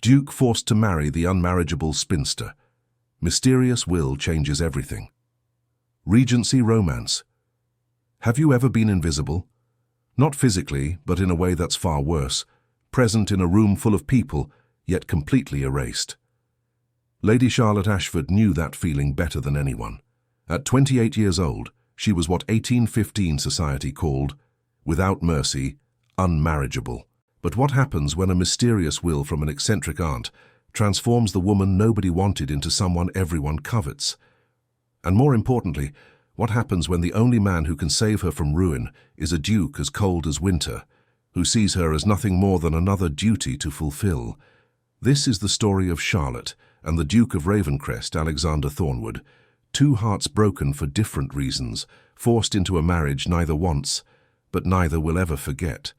Duke forced to marry the unmarriageable spinster. Mysterious will changes everything. Regency Romance. Have you ever been invisible? Not physically, but in a way that's far worse. Present in a room full of people, yet completely erased. Lady Charlotte Ashford knew that feeling better than anyone. At 28 years old, she was what 1815 society called, without mercy, unmarriageable. But what happens when a mysterious will from an eccentric aunt transforms the woman nobody wanted into someone everyone covets? And more importantly, what happens when the only man who can save her from ruin is a duke as cold as winter, who sees her as nothing more than another duty to fulfill? This is the story of Charlotte and the Duke of Ravencrest, Alexander Thornwood, two hearts broken for different reasons, forced into a marriage neither wants, but neither will ever forget.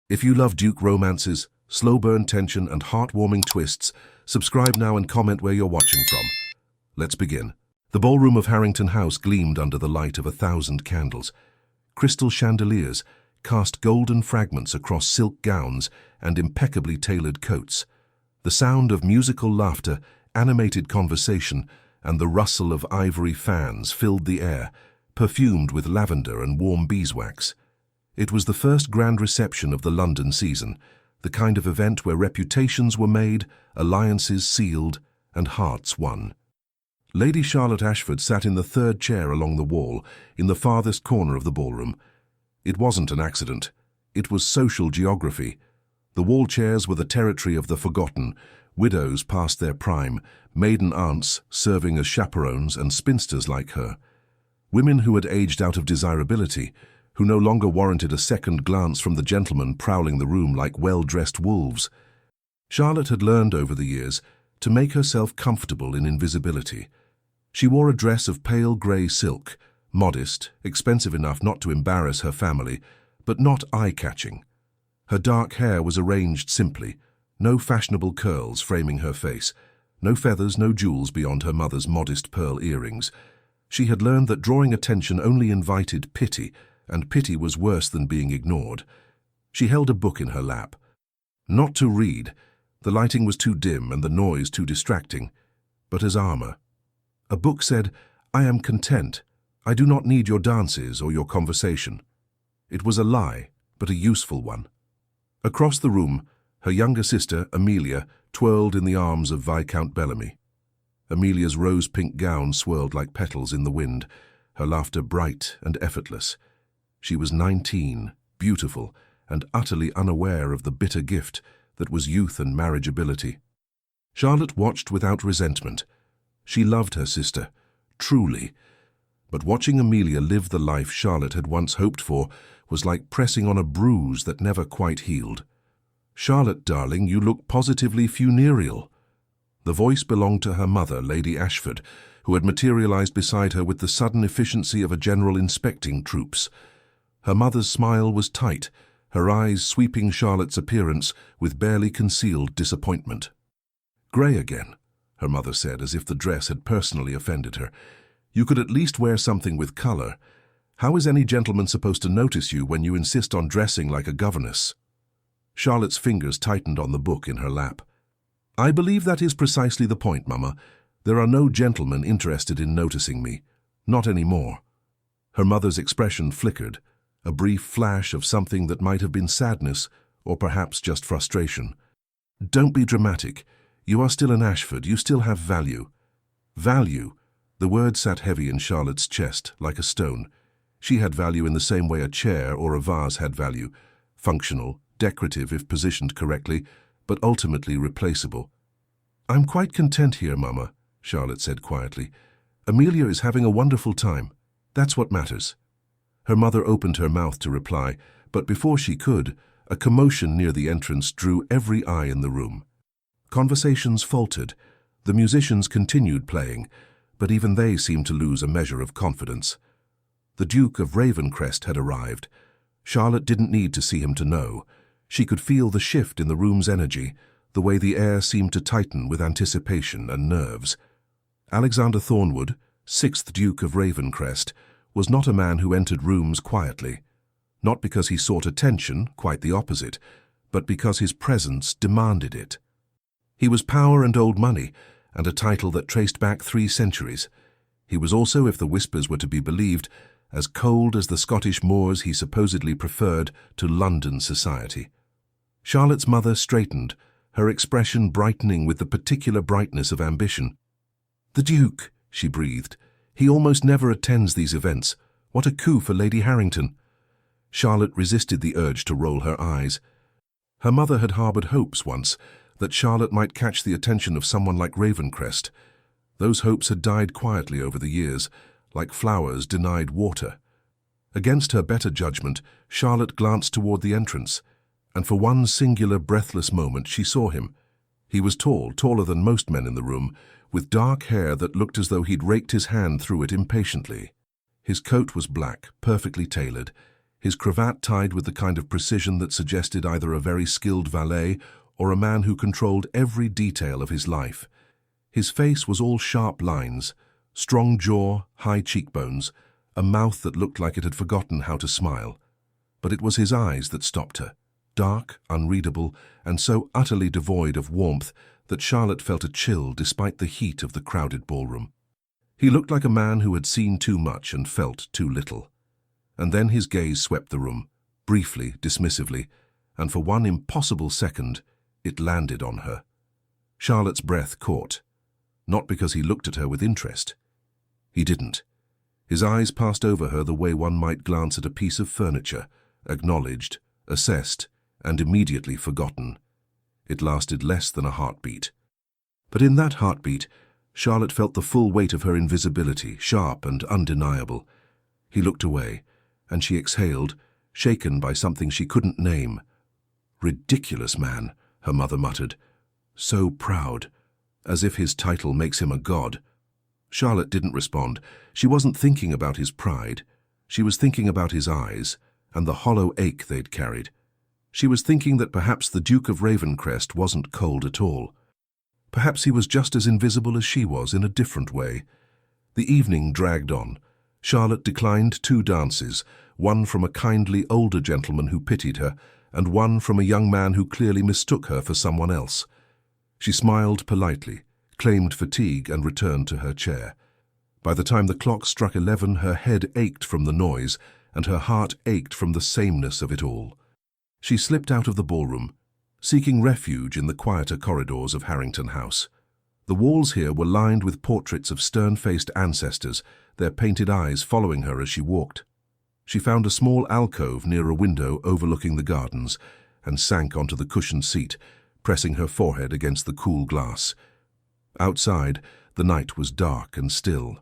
If you love Duke romances, slow burn tension and heartwarming twists, subscribe now and comment where you're watching from. Let's begin. The ballroom of Harrington House gleamed under the light of 1,000 candles. Crystal chandeliers cast golden fragments across silk gowns and impeccably tailored coats. The sound of musical laughter, animated conversation, and the rustle of ivory fans filled the air, perfumed with lavender and warm beeswax. It was the first grand reception of the London season, the kind of event where reputations were made, alliances sealed, and hearts won. Lady Charlotte Ashford sat in the third chair along the wall, in the farthest corner of the ballroom. It wasn't an accident. It was social geography. The wall chairs were the territory of the forgotten, widows past their prime, maiden aunts serving as chaperones, and spinsters like her. Women who had aged out of desirability, who no longer warranted a second glance from the gentlemen prowling the room like well-dressed wolves. Charlotte had learned over the years to make herself comfortable in invisibility. She wore a dress of pale grey silk, modest, expensive enough not to embarrass her family, but not eye-catching. Her dark hair was arranged simply, no fashionable curls framing her face, no feathers, no jewels beyond her mother's modest pearl earrings. She had learned that drawing attention only invited pity, and pity was worse than being ignored. She held a book in her lap. Not to read, the lighting was too dim and the noise too distracting, but as armor. A book said, "I am content. I do not need your dances or your conversation." It was a lie, but a useful one. Across the room, her younger sister, Amelia, twirled in the arms of Viscount Bellamy. Amelia's rose-pink gown swirled like petals in the wind, her laughter bright and effortless. She was 19, beautiful, and utterly unaware of the bitter gift that was youth and marriageability. Charlotte watched without resentment. She loved her sister, truly, but watching Amelia live the life Charlotte had once hoped for was like pressing on a bruise that never quite healed. "Charlotte, darling, you look positively funereal." The voice belonged to her mother, Lady Ashford, who had materialized beside her with the sudden efficiency of a general inspecting troops. Her mother's smile was tight, her eyes sweeping Charlotte's appearance with barely concealed disappointment. "Grey again," her mother said, as if the dress had personally offended her. "You could at least wear something with color. How is any gentleman supposed to notice you when you insist on dressing like a governess?" Charlotte's fingers tightened on the book in her lap. "I believe that is precisely the point, Mama. There are no gentlemen interested in noticing me. Not anymore." Her mother's expression flickered, a brief flash of something that might have been sadness or perhaps just frustration. "Don't be dramatic. You are still an Ashford. You still have value." Value. The word sat heavy in Charlotte's chest, like a stone. She had value in the same way a chair or a vase had value. Functional, decorative if positioned correctly, but ultimately replaceable. "I'm quite content here, Mama," Charlotte said quietly. "Amelia is having a wonderful time. That's what matters." Her mother opened her mouth to reply, but before she could, a commotion near the entrance drew every eye in the room. Conversations faltered. The musicians continued playing, but even they seemed to lose a measure of confidence. The Duke of Ravencrest had arrived. Charlotte didn't need to see him to know. She could feel the shift in the room's energy, the way the air seemed to tighten with anticipation and nerves. Alexander Thornwood, 6th Duke of Ravencrest, was not a man who entered rooms quietly. Not because he sought attention, quite the opposite, but because his presence demanded it. He was power and old money, and a title that traced back 3 centuries. He was also, if the whispers were to be believed, as cold as the Scottish moors he supposedly preferred to London society. Charlotte's mother straightened, her expression brightening with the particular brightness of ambition. "The Duke," she breathed. "He almost never attends these events. What a coup for Lady Harrington." Charlotte resisted the urge to roll her eyes. Her mother had harboured hopes once that Charlotte might catch the attention of someone like Ravencrest. Those hopes had died quietly over the years, like flowers denied water. Against her better judgment, Charlotte glanced toward the entrance, and for one singular breathless moment she saw him. He was tall, taller than most men in the room, with dark hair that looked as though he'd raked his hand through it impatiently. His coat was black, perfectly tailored, his cravat tied with the kind of precision that suggested either a very skilled valet or a man who controlled every detail of his life. His face was all sharp lines, strong jaw, high cheekbones, a mouth that looked like it had forgotten how to smile. But it was his eyes that stopped her, dark, unreadable, and so utterly devoid of warmth that Charlotte felt a chill despite the heat of the crowded ballroom. He looked like a man who had seen too much and felt too little. And then his gaze swept the room, briefly, dismissively, and for one impossible second, it landed on her. Charlotte's breath caught, not because he looked at her with interest. He didn't. His eyes passed over her the way one might glance at a piece of furniture, acknowledged, assessed, and immediately forgotten. It lasted less than a heartbeat. But in that heartbeat, Charlotte felt the full weight of her invisibility, sharp and undeniable. He looked away, and she exhaled, shaken by something she couldn't name. "Ridiculous man," her mother muttered. "So proud, as if his title makes him a god." Charlotte didn't respond. She wasn't thinking about his pride. She was thinking about his eyes, and the hollow ache they'd carried. She was thinking that perhaps the Duke of Ravencrest wasn't cold at all. Perhaps he was just as invisible as she was in a different way. The evening dragged on. Charlotte declined 2 dances, one from a kindly older gentleman who pitied her, and one from a young man who clearly mistook her for someone else. She smiled politely, claimed fatigue, and returned to her chair. By the time the clock struck 11, her head ached from the noise, and her heart ached from the sameness of it all. She slipped out of the ballroom, seeking refuge in the quieter corridors of Harrington House. The walls here were lined with portraits of stern-faced ancestors, their painted eyes following her as she walked. She found a small alcove near a window overlooking the gardens and sank onto the cushioned seat, pressing her forehead against the cool glass. Outside, the night was dark and still.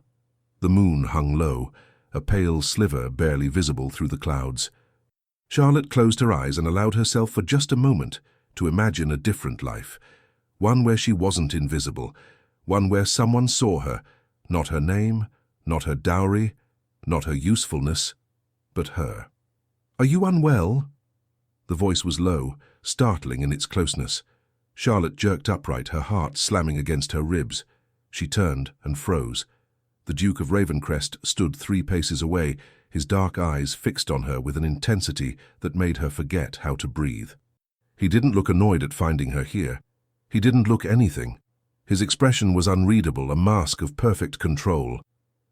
The moon hung low, a pale sliver barely visible through the clouds. Charlotte closed her eyes and allowed herself for just a moment to imagine a different life, one where she wasn't invisible, one where someone saw her, not her name, not her dowry, not her usefulness, but her. "Are you unwell?" The voice was low, startling in its closeness. Charlotte jerked upright, her heart slamming against her ribs. She turned and froze. The Duke of Ravencrest stood 3 paces away, his dark eyes fixed on her with an intensity that made her forget how to breathe. He didn't look annoyed at finding her here. He didn't look anything. His expression was unreadable, a mask of perfect control.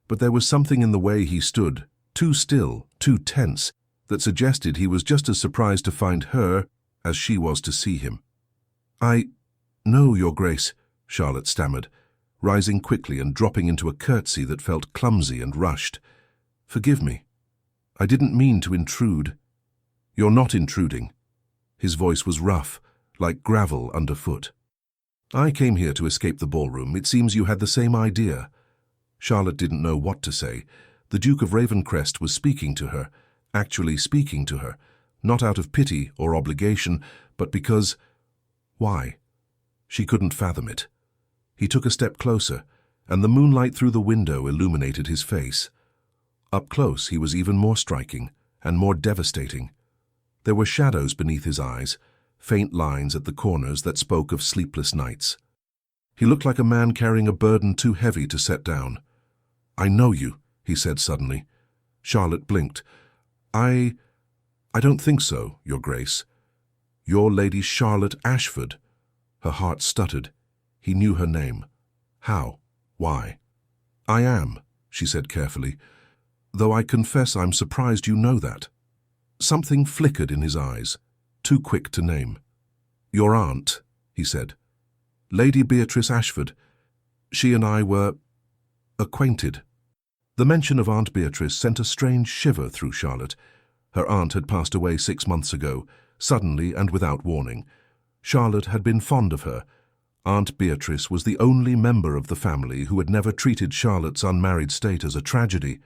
But there was something in the way he stood, too still, too tense, that suggested he was just as surprised to find her as she was to see him. "No, Your Grace," Charlotte stammered, rising quickly and dropping into a curtsy that felt clumsy and rushed. "Forgive me. I didn't mean to intrude." "You're not intruding." His voice was rough, like gravel underfoot. "I came here to escape the ballroom. It seems you had the same idea." Charlotte didn't know what to say. The Duke of Ravencrest was speaking to her, actually speaking to her, not out of pity or obligation, but because... Why? She couldn't fathom it. He took a step closer, and the moonlight through the window illuminated his face. Up close, he was even more striking and more devastating. There were shadows beneath his eyes, faint lines at the corners that spoke of sleepless nights. He looked like a man carrying a burden too heavy to set down. "I know you," he said suddenly. Charlotte blinked. I don't think so, Your Grace. You're Lady Charlotte Ashford." Her heart stuttered. He knew her name. How? Why? "I am," she said carefully, "though I confess I'm surprised you know that." Something flickered in his eyes, too quick to name. "Your aunt," he said. "Lady Beatrice Ashford. She and I were acquainted." The mention of Aunt Beatrice sent a strange shiver through Charlotte. Her aunt had passed away 6 months ago, suddenly and without warning. Charlotte had been fond of her. Aunt Beatrice was the only member of the family who had never treated Charlotte's unmarried state as a tragedy.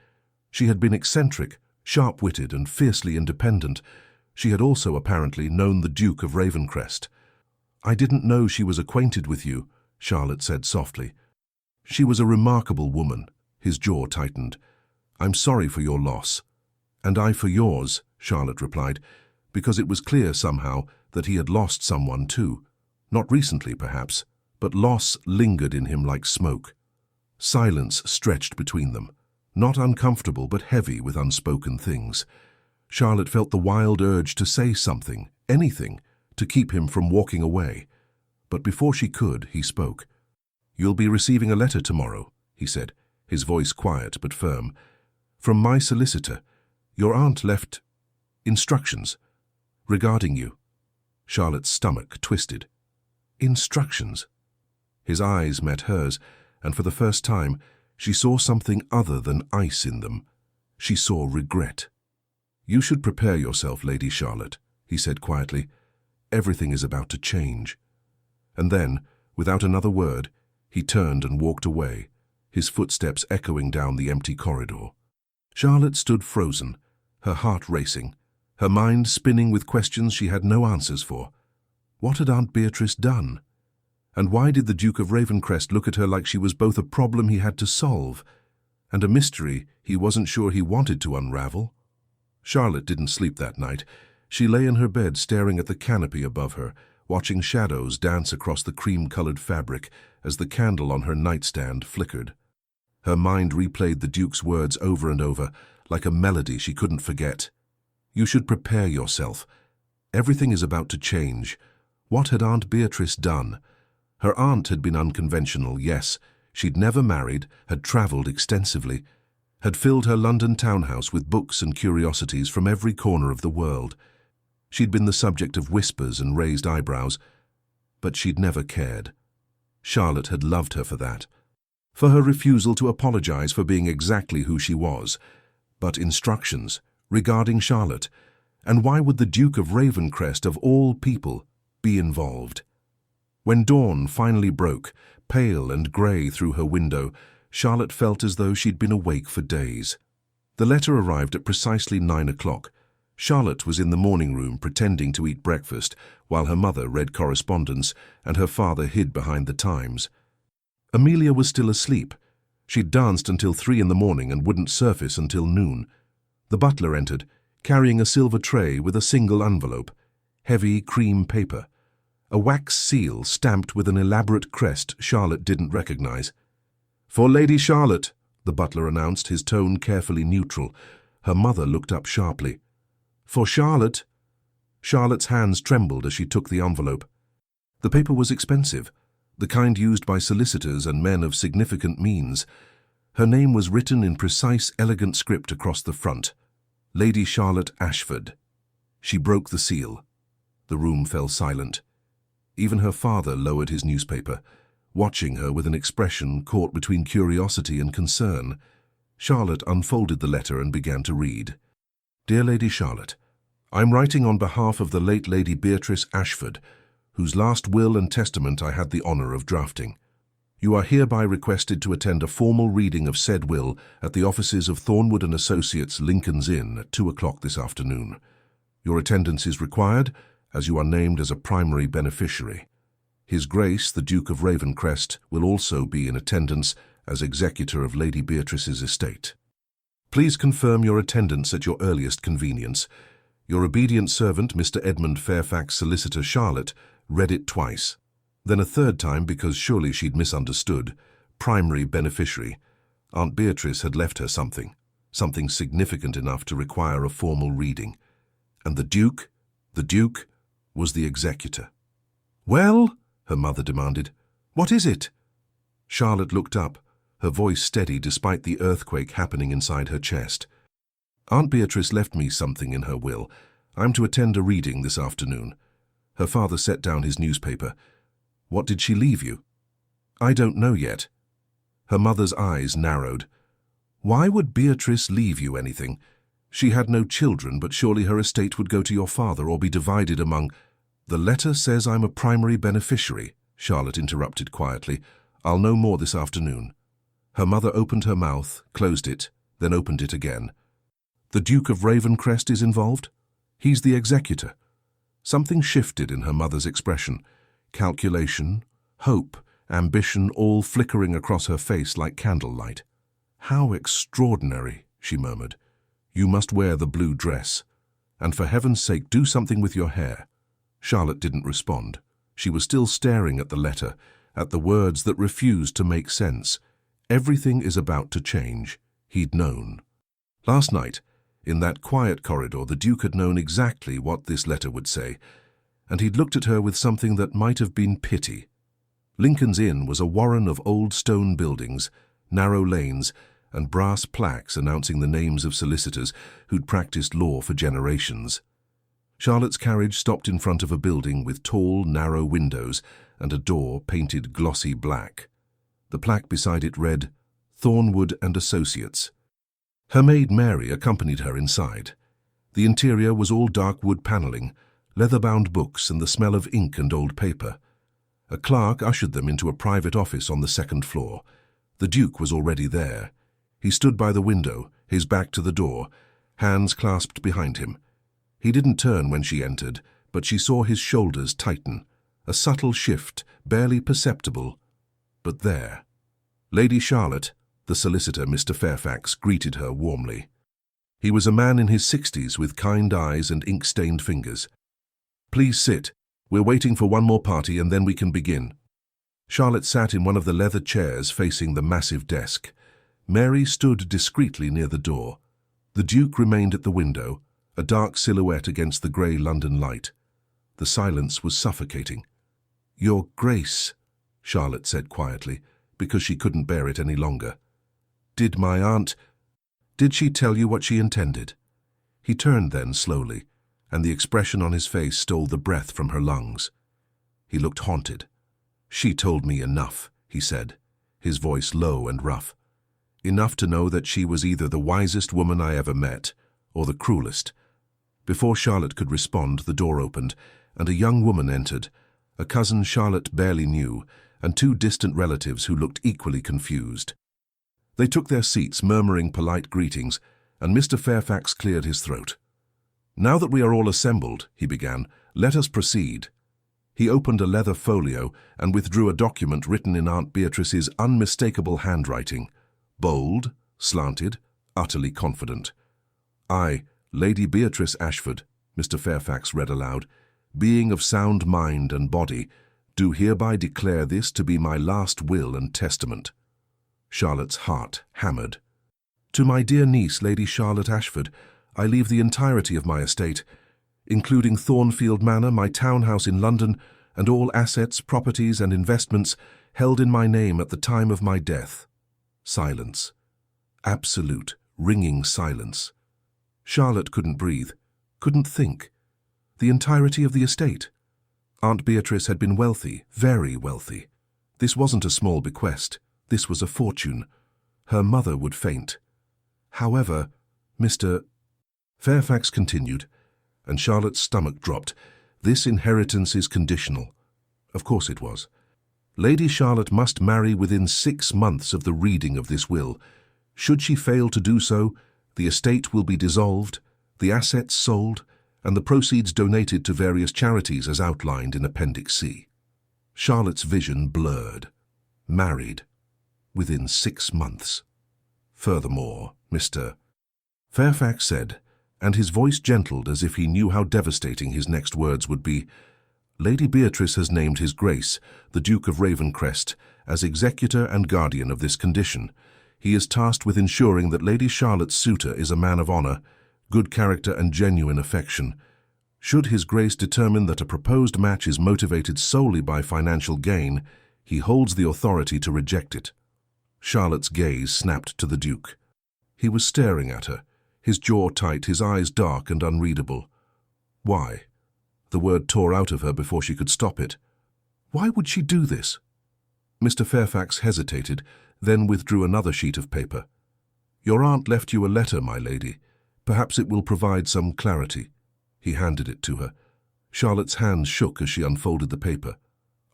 She had been eccentric, sharp-witted and fiercely independent. She had also apparently known the Duke of Ravencrest. "I didn't know she was acquainted with you," Charlotte said softly. "She was a remarkable woman." His jaw tightened. "I'm sorry for your loss." "And I for yours," Charlotte replied, because it was clear somehow that he had lost someone too. Not recently, perhaps, but loss lingered in him like smoke. Silence stretched between them, not uncomfortable but heavy with unspoken things. Charlotte felt the wild urge to say something, anything, to keep him from walking away. But before she could, he spoke. "You'll be receiving a letter tomorrow," he said, his voice quiet but firm. "From my solicitor. Your aunt left instructions regarding you." Charlotte's stomach twisted. Instructions? His eyes met hers, and for the first time, she saw something other than ice in them. She saw regret. "You should prepare yourself, Lady Charlotte," he said quietly. "Everything is about to change." And then, without another word, he turned and walked away, his footsteps echoing down the empty corridor. Charlotte stood frozen, her heart racing, her mind spinning with questions she had no answers for. What had Aunt Beatrice done? And why did the Duke of Ravencrest look at her like she was both a problem he had to solve and a mystery he wasn't sure he wanted to unravel? Charlotte didn't sleep that night. She lay in her bed staring at the canopy above her, watching shadows dance across the cream-colored fabric as the candle on her nightstand flickered. Her mind replayed the Duke's words over and over, like a melody she couldn't forget. "You should prepare yourself. Everything is about to change." What had Aunt Beatrice done? Her aunt had been unconventional, yes. She'd never married, had travelled extensively, had filled her London townhouse with books and curiosities from every corner of the world. She'd been the subject of whispers and raised eyebrows, but she'd never cared. Charlotte had loved her for that, for her refusal to apologize for being exactly who she was. But instructions regarding Charlotte, and why would the Duke of Ravencrest, of all people, be involved? When dawn finally broke, pale and grey through her window, Charlotte felt as though she'd been awake for days. The letter arrived at precisely 9 o'clock. Charlotte was in the morning room pretending to eat breakfast, while her mother read correspondence and her father hid behind the Times. Amelia was still asleep. She'd danced until 3 in the morning and wouldn't surface until noon. The butler entered, carrying a silver tray with a single envelope, heavy cream paper. A wax seal stamped with an elaborate crest Charlotte didn't recognize. "For Lady Charlotte," the butler announced, his tone carefully neutral. Her mother looked up sharply. "For Charlotte?" Charlotte's hands trembled as she took the envelope. The paper was expensive, the kind used by solicitors and men of significant means. Her name was written in precise, elegant script across the front. Lady Charlotte Ashford. She broke the seal. The room fell silent. Even her father lowered his newspaper, watching her with an expression caught between curiosity and concern. Charlotte unfolded the letter and began to read. "Dear Lady Charlotte, I'm writing on behalf of the late Lady Beatrice Ashford, whose last will and testament I had the honour of drafting. You are hereby requested to attend a formal reading of said will at the offices of Thornwood and Associates, Lincoln's Inn, at 2 o'clock this afternoon. Your attendance is required, as you are named as a primary beneficiary. His Grace, the Duke of Ravencrest, will also be in attendance as executor of Lady Beatrice's estate. Please confirm your attendance at your earliest convenience. Your obedient servant, Mr. Edmund Fairfax, Solicitor Charlotte, read it twice. Then a third time because surely she'd misunderstood. Primary beneficiary. Aunt Beatrice had left her something significant enough to require a formal reading. And the Duke was the executor. "Well," her mother demanded. "What is it?" Charlotte looked up, her voice steady despite the earthquake happening inside her chest. "Aunt Beatrice left me something in her will. I'm to attend a reading this afternoon." Her father set down his newspaper. "What did she leave you?" "I don't know yet." Her mother's eyes narrowed. "Why would Beatrice leave you anything? She had no children, but surely her estate would go to your father or be divided among—" "The letter says I'm a primary beneficiary," Charlotte interrupted quietly. "I'll know more this afternoon." Her mother opened her mouth, closed it, then opened it again. "The Duke of Ravencrest is involved? He's the executor." Something shifted in her mother's expression. Calculation, hope, ambition all flickering across her face like candlelight. "How extraordinary," she murmured. "You must wear the blue dress. And for heaven's sake, do something with your hair." Charlotte didn't respond. She was still staring at the letter, at the words that refused to make sense. Everything is about to change. He'd known. Last night, in that quiet corridor, the Duke had known exactly what this letter would say, and he'd looked at her with something that might have been pity. Lincoln's Inn was a warren of old stone buildings, narrow lanes, and brass plaques announcing the names of solicitors who'd practiced law for generations. Charlotte's carriage stopped in front of a building with tall, narrow windows and a door painted glossy black. The plaque beside it read, "Thornwood and Associates." Her maid Mary accompanied her inside. The interior was all dark wood paneling, leather-bound books and the smell of ink and old paper. A clerk ushered them into a private office on the second floor. The Duke was already there. He stood by the window, his back to the door, hands clasped behind him. He didn't turn when she entered, but she saw his shoulders tighten, a subtle shift, barely perceptible, but there. Lady Charlotte, the solicitor, Mr. Fairfax, greeted her warmly. He was a man in his 60s with kind eyes and ink-stained fingers. "Please sit. We're waiting for one more party and then we can begin." Charlotte sat in one of the leather chairs facing the massive desk. Mary stood discreetly near the door. The Duke remained at the window, a dark silhouette against the grey London light. The silence was suffocating. "Your Grace," Charlotte said quietly, because she couldn't bear it any longer. "Did my aunt... did she tell you what she intended?" He turned then slowly, and the expression on his face stole the breath from her lungs. He looked haunted. "She told me enough," he said, his voice low and rough. "Enough to know that she was either the wisest woman I ever met, or the cruelest." Before Charlotte could respond, the door opened, and a young woman entered, a cousin Charlotte barely knew, and two distant relatives who looked equally confused. They took their seats, murmuring polite greetings, and Mr. Fairfax cleared his throat. "Now that we are all assembled," he began, "let us proceed." He opened a leather folio and withdrew a document written in Aunt Beatrice's unmistakable handwriting, bold, slanted, utterly confident. "I, Lady Beatrice Ashford," Mr. Fairfax read aloud, "being of sound mind and body, do hereby declare this to be my last will and testament." Charlotte's heart hammered. "To my dear niece, Lady Charlotte Ashford, I leave the entirety of my estate, including Thornfield Manor, my townhouse in London, and all assets, properties, and investments held in my name at the time of my death." Silence. Absolute, ringing silence. Charlotte couldn't breathe, couldn't think. The entirety of the estate. Aunt Beatrice had been wealthy, very wealthy. This wasn't a small bequest. This was a fortune. Her mother would faint. "However, Mr. Fairfax continued, and Charlotte's stomach dropped. "This inheritance is conditional." Of course it was. Lady Charlotte must marry within 6 months of the reading of this will. Should she fail to do so, the estate will be dissolved, the assets sold, and the proceeds donated to various charities as outlined in Appendix C. Charlotte's vision blurred. Married. Within 6 months. "Furthermore, Mr. Fairfax said, and his voice gentled as if he knew how devastating his next words would be, "Lady Beatrice has named His Grace, the Duke of Ravencrest, as executor and guardian of this condition. He is tasked with ensuring that Lady Charlotte's suitor is a man of honor, good character and genuine affection. Should His Grace determine that a proposed match is motivated solely by financial gain, he holds the authority to reject it. Charlotte's gaze snapped to the Duke. He was staring at her, his jaw tight, his eyes dark and unreadable. Why? The word tore out of her before she could stop it. Why would she do this? Mr. Fairfax hesitated, then withdrew another sheet of paper. Your aunt left you a letter, my lady. Perhaps it will provide some clarity. He handed it to her. Charlotte's hands shook as she unfolded the paper.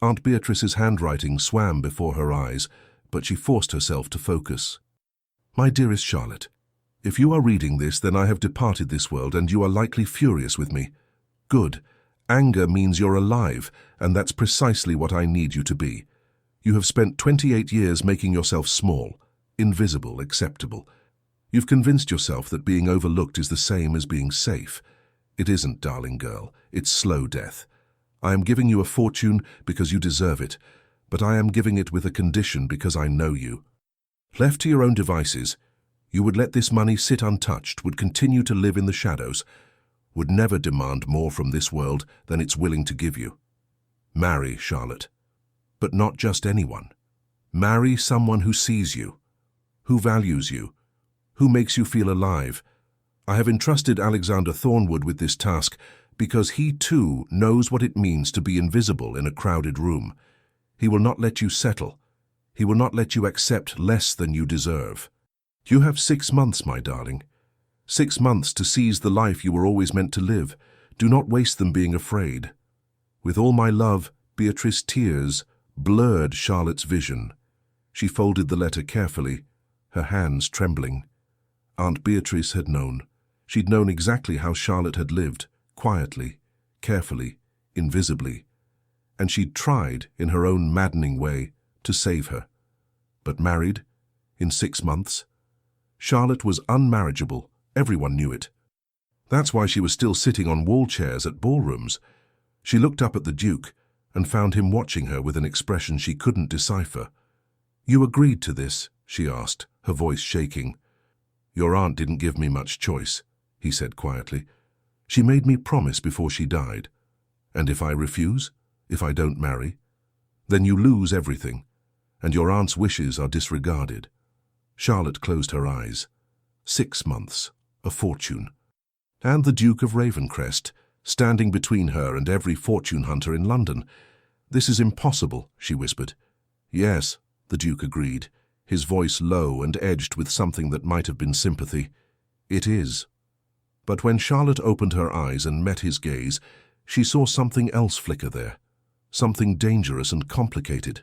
Aunt Beatrice's handwriting swam before her eyes, but she forced herself to focus. My dearest Charlotte, if you are reading this, then I have departed this world and you are likely furious with me. Good. Anger means you're alive, and that's precisely what I need you to be. You have spent 28 years making yourself small, invisible, acceptable. You've convinced yourself that being overlooked is the same as being safe. It isn't, darling girl. It's slow death. I am giving you a fortune because you deserve it, but I am giving it with a condition because I know you. Left to your own devices, you would let this money sit untouched, would continue to live in the shadows, would never demand more from this world than it's willing to give you. Marry, Charlotte. But not just anyone. Marry someone who sees you, who values you, who makes you feel alive. I have entrusted Alexander Thornwood with this task because he too knows what it means to be invisible in a crowded room. He will not let you settle. He will not let you accept less than you deserve. You have 6 months, my darling. 6 months to seize the life you were always meant to live. Do not waste them being afraid. With all my love, Beatrice's tears blurred Charlotte's vision. She folded the letter carefully, her hands trembling. Aunt Beatrice had known. She'd known exactly how Charlotte had lived, quietly, carefully, invisibly. And she'd tried, in her own maddening way, to save her. But married, in 6 months? Charlotte was unmarriageable. Everyone knew it. That's why she was still sitting on wall chairs at ballrooms. She looked up at the Duke and found him watching her with an expression she couldn't decipher. You agreed to this? She asked, her voice shaking. Your aunt didn't give me much choice, he said quietly. She made me promise before she died. And if I refuse, if I don't marry, then you lose everything, and your aunt's wishes are disregarded. Charlotte closed her eyes. 6 months, a fortune. And the Duke of Ravencrest, standing between her and every fortune hunter in London. This is impossible, she whispered. Yes, the Duke agreed, his voice low and edged with something that might have been sympathy. It is. But when Charlotte opened her eyes and met his gaze, she saw something else flicker there, something dangerous and complicated.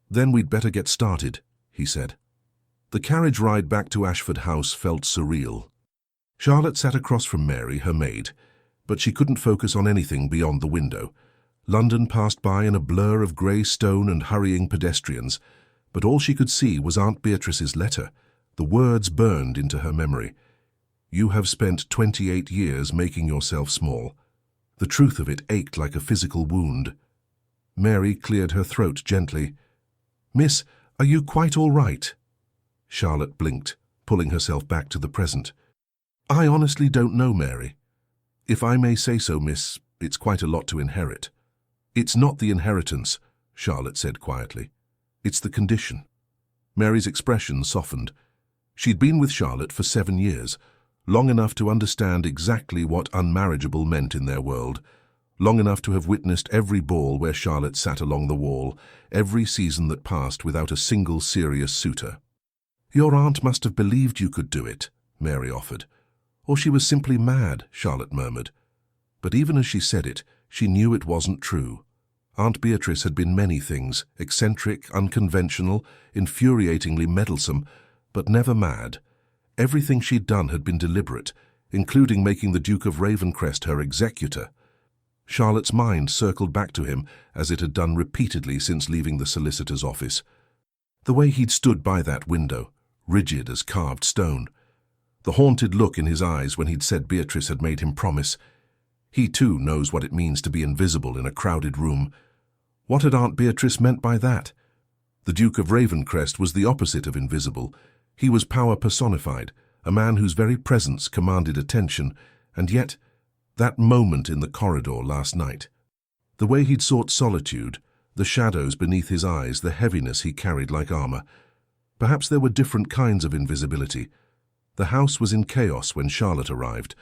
Then we'd better get started, he said. The carriage ride back to Ashford House felt surreal. Charlotte sat across from Mary, her maid, but she couldn't focus on anything beyond the window. London passed by in a blur of grey stone and hurrying pedestrians, but all she could see was Aunt Beatrice's letter. The words burned into her memory. You have spent 28 years making yourself small. The truth of it ached like a physical wound. Mary cleared her throat gently. Miss, are you quite all right? Charlotte blinked, pulling herself back to the present. I honestly don't know, Mary. If I may say so, miss, it's quite a lot to inherit. It's not the inheritance, Charlotte said quietly. It's the condition. Mary's expression softened. She'd been with Charlotte for 7 years, long enough to understand exactly what unmarriageable meant in their world, long enough to have witnessed every ball where Charlotte sat along the wall, every season that passed without a single serious suitor. Your aunt must have believed you could do it, Mary offered. Or she was simply mad, Charlotte murmured. But even as she said it, she knew it wasn't true. Aunt Beatrice had been many things, eccentric, unconventional, infuriatingly meddlesome, but never mad. Everything she'd done had been deliberate, including making the Duke of Ravencrest her executor. Charlotte's mind circled back to him, as it had done repeatedly since leaving the solicitor's office. The way he'd stood by that window, rigid as carved stone. The haunted look in his eyes when he'd said Beatrice had made him promise. He too knows what it means to be invisible in a crowded room. What had Aunt Beatrice meant by that? The Duke of Ravencrest was the opposite of invisible. He was power personified, a man whose very presence commanded attention, and yet That moment in the corridor last night. The way he'd sought solitude, the shadows beneath his eyes, the heaviness he carried like armor. Perhaps there were different kinds of invisibility. The house was in chaos when Charlotte arrived.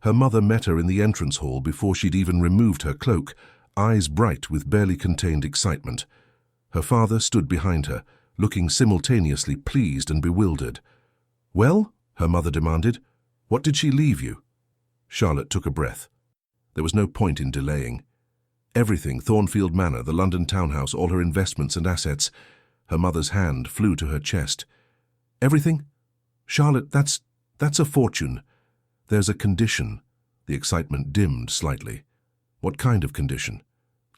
Her mother met her in the entrance hall before she'd even removed her cloak, eyes bright with barely contained excitement. Her father stood behind her, looking simultaneously pleased and bewildered. "Well?" her mother demanded. "What did she leave you?" Charlotte took a breath. There was no point in delaying. Everything, Thornfield Manor, the London townhouse, all her investments and assets. Her mother's hand flew to her chest. "Everything? Charlotte, that's a fortune. There's a condition." The excitement dimmed slightly. "What kind of condition?"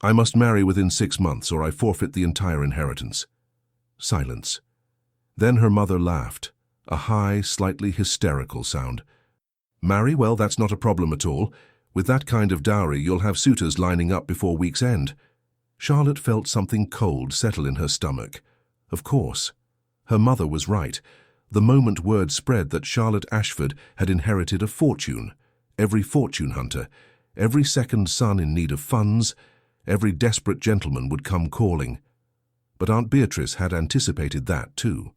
"I must marry within 6 months or I forfeit the entire inheritance." Silence. Then her mother laughed, a high, slightly hysterical sound. "Marry? Well, that's not a problem at all. With that kind of dowry, you'll have suitors lining up before week's end." Charlotte felt something cold settle in her stomach. Of course. Her mother was right. The moment word spread that Charlotte Ashford had inherited a fortune, every fortune hunter, every second son in need of funds, every desperate gentleman would come calling. But Aunt Beatrice had anticipated that too.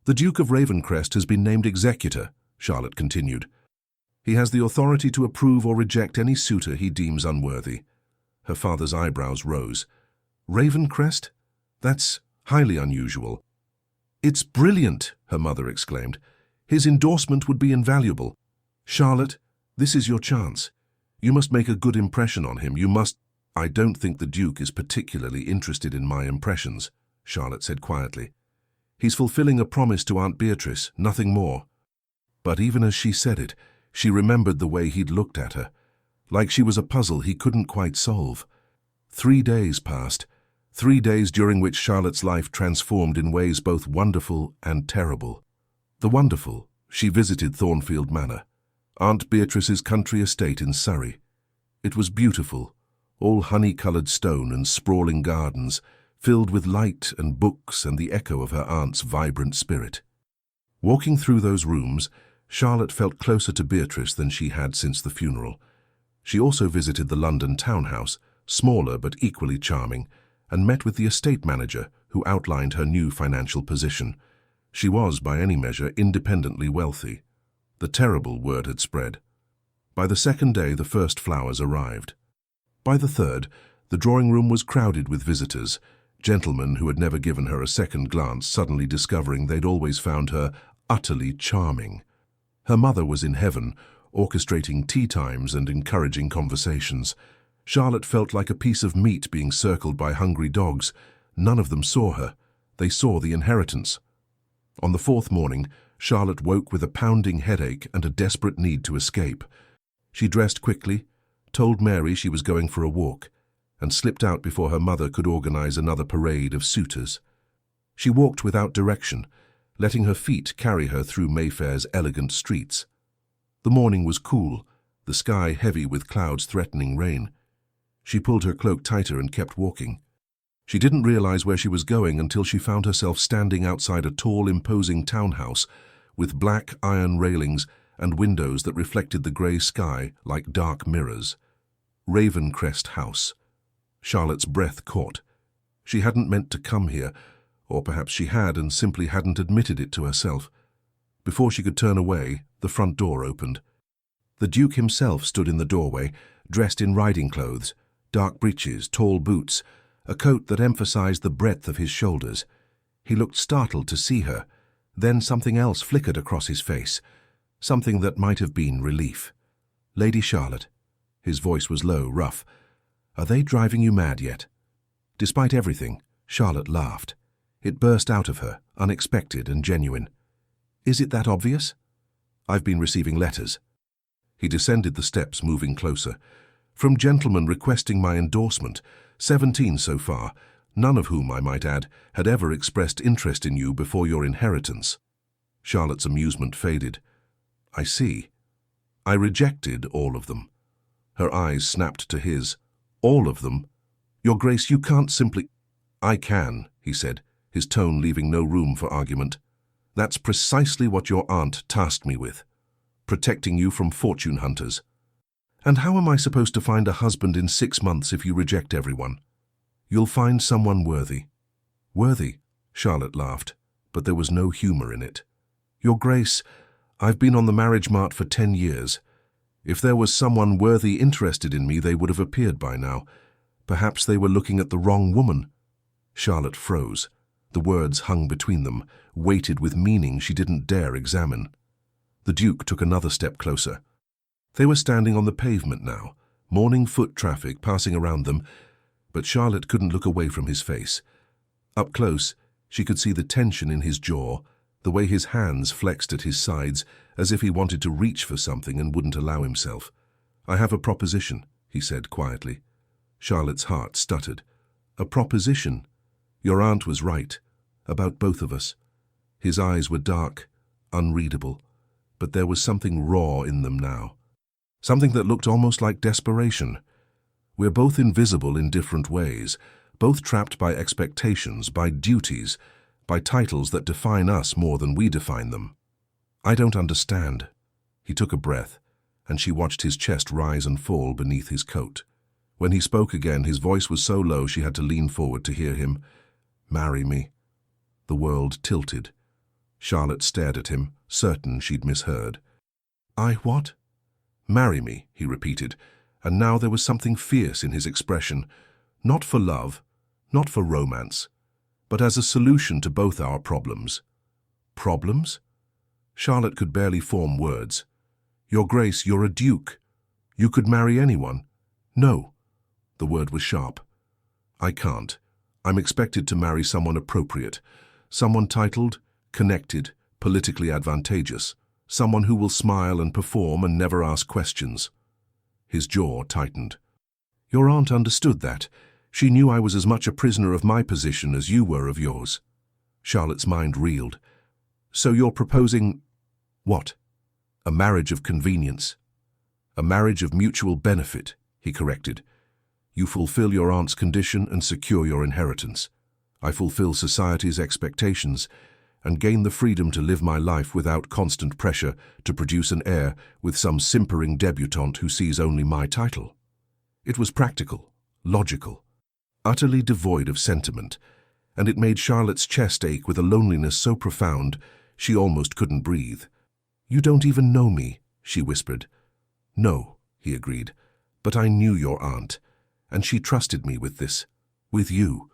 "The Duke of Ravencrest has been named executor," Charlotte continued. "He has the authority to approve or reject any suitor he deems unworthy." Her father's eyebrows rose. "Ravencrest? That's highly unusual." "It's brilliant," her mother exclaimed. "His endorsement would be invaluable. Charlotte, this is your chance. You must make a good impression on him. You must—" "I don't think the Duke is particularly interested in my impressions," Charlotte said quietly. "He's fulfilling a promise to Aunt Beatrice, nothing more." But even as she said it, she remembered the way he'd looked at her, like she was a puzzle he couldn't quite solve. 3 days passed, 3 days during which Charlotte's life transformed in ways both wonderful and terrible. The wonderful, she visited Thornfield Manor, Aunt Beatrice's country estate in Surrey. It was beautiful, all honey-coloured stone and sprawling gardens, filled with light and books and the echo of her aunt's vibrant spirit. Walking through those rooms, Charlotte felt closer to Beatrice than she had since the funeral. She also visited the London townhouse, smaller but equally charming, and met with the estate manager, who outlined her new financial position. She was, by any measure, independently wealthy. The terrible word had spread. By the second day, the first flowers arrived. By the third, the drawing-room was crowded with visitors, gentlemen who had never given her a second glance suddenly discovering they'd always found her utterly charming. Her mother was in heaven, orchestrating tea times and encouraging conversations. Charlotte felt like a piece of meat being circled by hungry dogs. None of them saw her. They saw the inheritance. On the 4th morning, Charlotte woke with a pounding headache and a desperate need to escape. She dressed quickly, told Mary she was going for a walk, and slipped out before her mother could organize another parade of suitors. She walked without direction, letting her feet carry her through Mayfair's elegant streets. The morning was cool, the sky heavy with clouds threatening rain. She pulled her cloak tighter and kept walking. She didn't realize where she was going until she found herself standing outside a tall, imposing townhouse with black iron railings and windows that reflected the grey sky like dark mirrors. Ravencrest House. Charlotte's breath caught. She hadn't meant to come here, or perhaps she had and simply hadn't admitted it to herself. Before she could turn away, the front door opened. The Duke himself stood in the doorway, dressed in riding clothes, dark breeches, tall boots, a coat that emphasized the breadth of his shoulders. He looked startled to see her. Then something else flickered across his face, something that might have been relief. "Lady Charlotte." His voice was low, rough. "Are they driving you mad yet?" Despite everything, Charlotte laughed. It burst out of her, unexpected and genuine. "Is it that obvious? I've been receiving letters." He descended the steps, moving closer. "From gentlemen requesting my endorsement, 17 so far, none of whom, I might add, had ever expressed interest in you before your inheritance." Charlotte's amusement faded. "I see. I rejected all of them." Her eyes snapped to his. "All of them? Your Grace, you can't simply—" "I can," he said, his tone leaving no room for argument. "That's precisely what your aunt tasked me with, protecting you from fortune hunters. And how am I supposed to find a husband in 6 months if you reject everyone? You'll find someone worthy. Worthy, Charlotte laughed, but there was no humor in it. Your Grace, I've been on the marriage mart for 10 years. If there was someone worthy interested in me, they would have appeared by now. Perhaps they were looking at the wrong woman. Charlotte froze. The words hung between them, weighted with meaning she didn't dare examine. The Duke took another step closer. They were standing on the pavement now, morning foot traffic passing around them, but Charlotte couldn't look away from his face. Up close, she could see the tension in his jaw, the way his hands flexed at his sides, as if he wanted to reach for something and wouldn't allow himself. I have a proposition, he said quietly. Charlotte's heart stuttered. A proposition? Your aunt was right, about both of us. His eyes were dark, unreadable, but there was something raw in them now. Something that looked almost like desperation. We're both invisible in different ways, both trapped by expectations, by duties, by titles that define us more than we define them. I don't understand. He took a breath, and she watched his chest rise and fall beneath his coat. When he spoke again, his voice was so low she had to lean forward to hear him. Marry me. The world tilted. Charlotte stared at him, certain she'd misheard. I what? Marry me, he repeated, and now there was something fierce in his expression, not for love, not for romance, but as a solution to both our problems. Problems? Charlotte could barely form words. Your Grace, you're a duke. You could marry anyone. No. The word was sharp. I can't. I'm expected to marry someone appropriate, someone titled, connected, politically advantageous, someone who will smile and perform and never ask questions. His jaw tightened. Your aunt understood that. She knew I was as much a prisoner of my position as you were of yours. Charlotte's mind reeled. So you're proposing... what? A marriage of convenience. A marriage of mutual benefit, he corrected. You fulfill your aunt's condition and secure your inheritance. I fulfill society's expectations and gain the freedom to live my life without constant pressure to produce an heir with some simpering debutante who sees only my title. It was practical, logical, utterly devoid of sentiment, and it made Charlotte's chest ache with a loneliness so profound she almost couldn't breathe. You don't even know me, she whispered. No, he agreed, but I knew your aunt, and she trusted me with this, with you.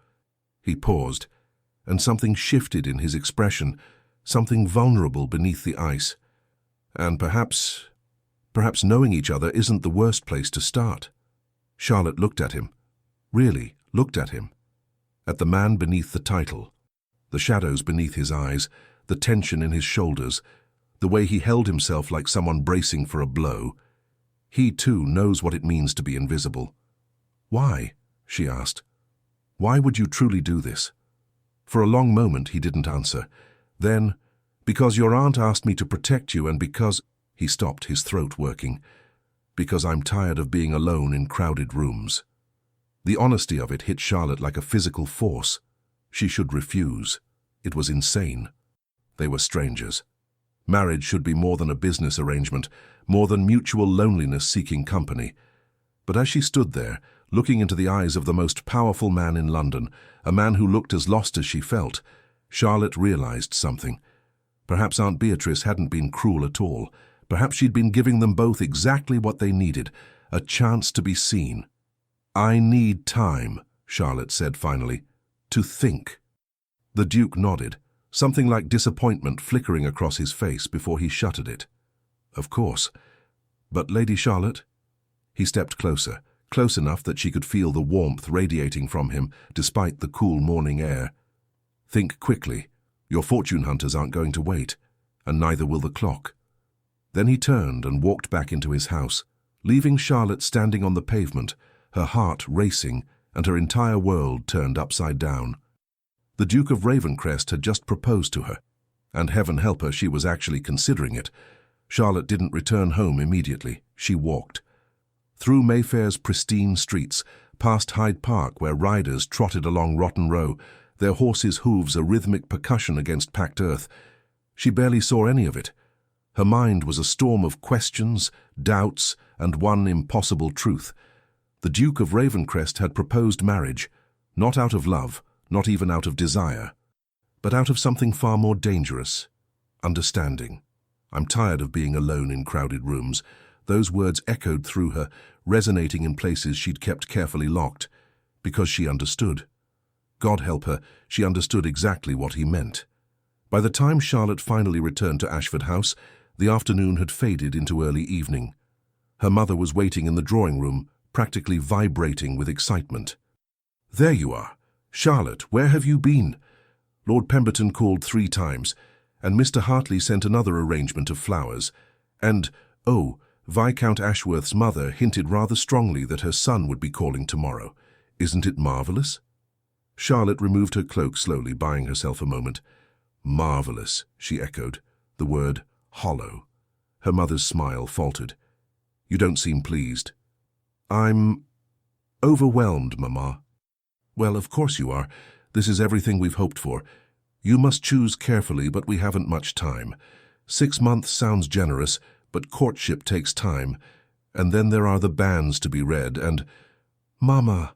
He paused, and something shifted in his expression, something vulnerable beneath the ice. And perhaps knowing each other isn't the worst place to start. Charlotte looked at him, really looked at him, at the man beneath the title, the shadows beneath his eyes, the tension in his shoulders, the way he held himself like someone bracing for a blow. He, too, knows what it means to be invisible. Why? She asked. Why would you truly do this? For a long moment he didn't answer. Then, because your aunt asked me to protect you and because... He stopped, his throat working. Because I'm tired of being alone in crowded rooms. The honesty of it hit Charlotte like a physical force. She should refuse. It was insane. They were strangers. Marriage should be more than a business arrangement, more than mutual loneliness seeking company. But as she stood there, looking into the eyes of the most powerful man in London, a man who looked as lost as she felt, Charlotte realized something. Perhaps Aunt Beatrice hadn't been cruel at all. Perhaps she'd been giving them both exactly what they needed, a chance to be seen. I need time, Charlotte said finally, to think. The Duke nodded, something like disappointment flickering across his face before he shuttered it. Of course. But Lady Charlotte? He stepped closer, close enough that she could feel the warmth radiating from him despite the cool morning air. Think quickly. Your fortune hunters aren't going to wait, and neither will the clock. Then he turned and walked back into his house, leaving Charlotte standing on the pavement, her heart racing and her entire world turned upside down. The Duke of Ravencrest had just proposed to her, and heaven help her, she was actually considering it. Charlotte didn't return home immediately. She walked. Through Mayfair's pristine streets, past Hyde Park where riders trotted along Rotten Row, their horses' hooves a rhythmic percussion against packed earth. She barely saw any of it. Her mind was a storm of questions, doubts, and one impossible truth. The Duke of Ravencrest had proposed marriage, not out of love, not even out of desire, but out of something far more dangerous: understanding. "I'm tired of being alone in crowded rooms." Those words echoed through her, resonating in places she'd kept carefully locked, because she understood. God help her, she understood exactly what he meant. By the time Charlotte finally returned to Ashford House, the afternoon had faded into early evening. Her mother was waiting in the drawing room, practically vibrating with excitement. "There you are. Charlotte, where have you been?" Lord Pemberton called 3 times, and Mr. Hartley sent another arrangement of flowers. And, oh, Viscount Ashworth's mother hinted rather strongly that her son would be calling tomorrow. Isn't it marvelous? Charlotte removed her cloak slowly, buying herself a moment. "Marvelous," she echoed, the word hollow. Her mother's smile faltered. "You don't seem pleased." "I'm overwhelmed, Mamma." "Well, of course you are. This is everything we've hoped for. You must choose carefully, but we haven't much time. 6 months sounds generous, but courtship takes time. And then there are the banns to be read, and—" "Mama."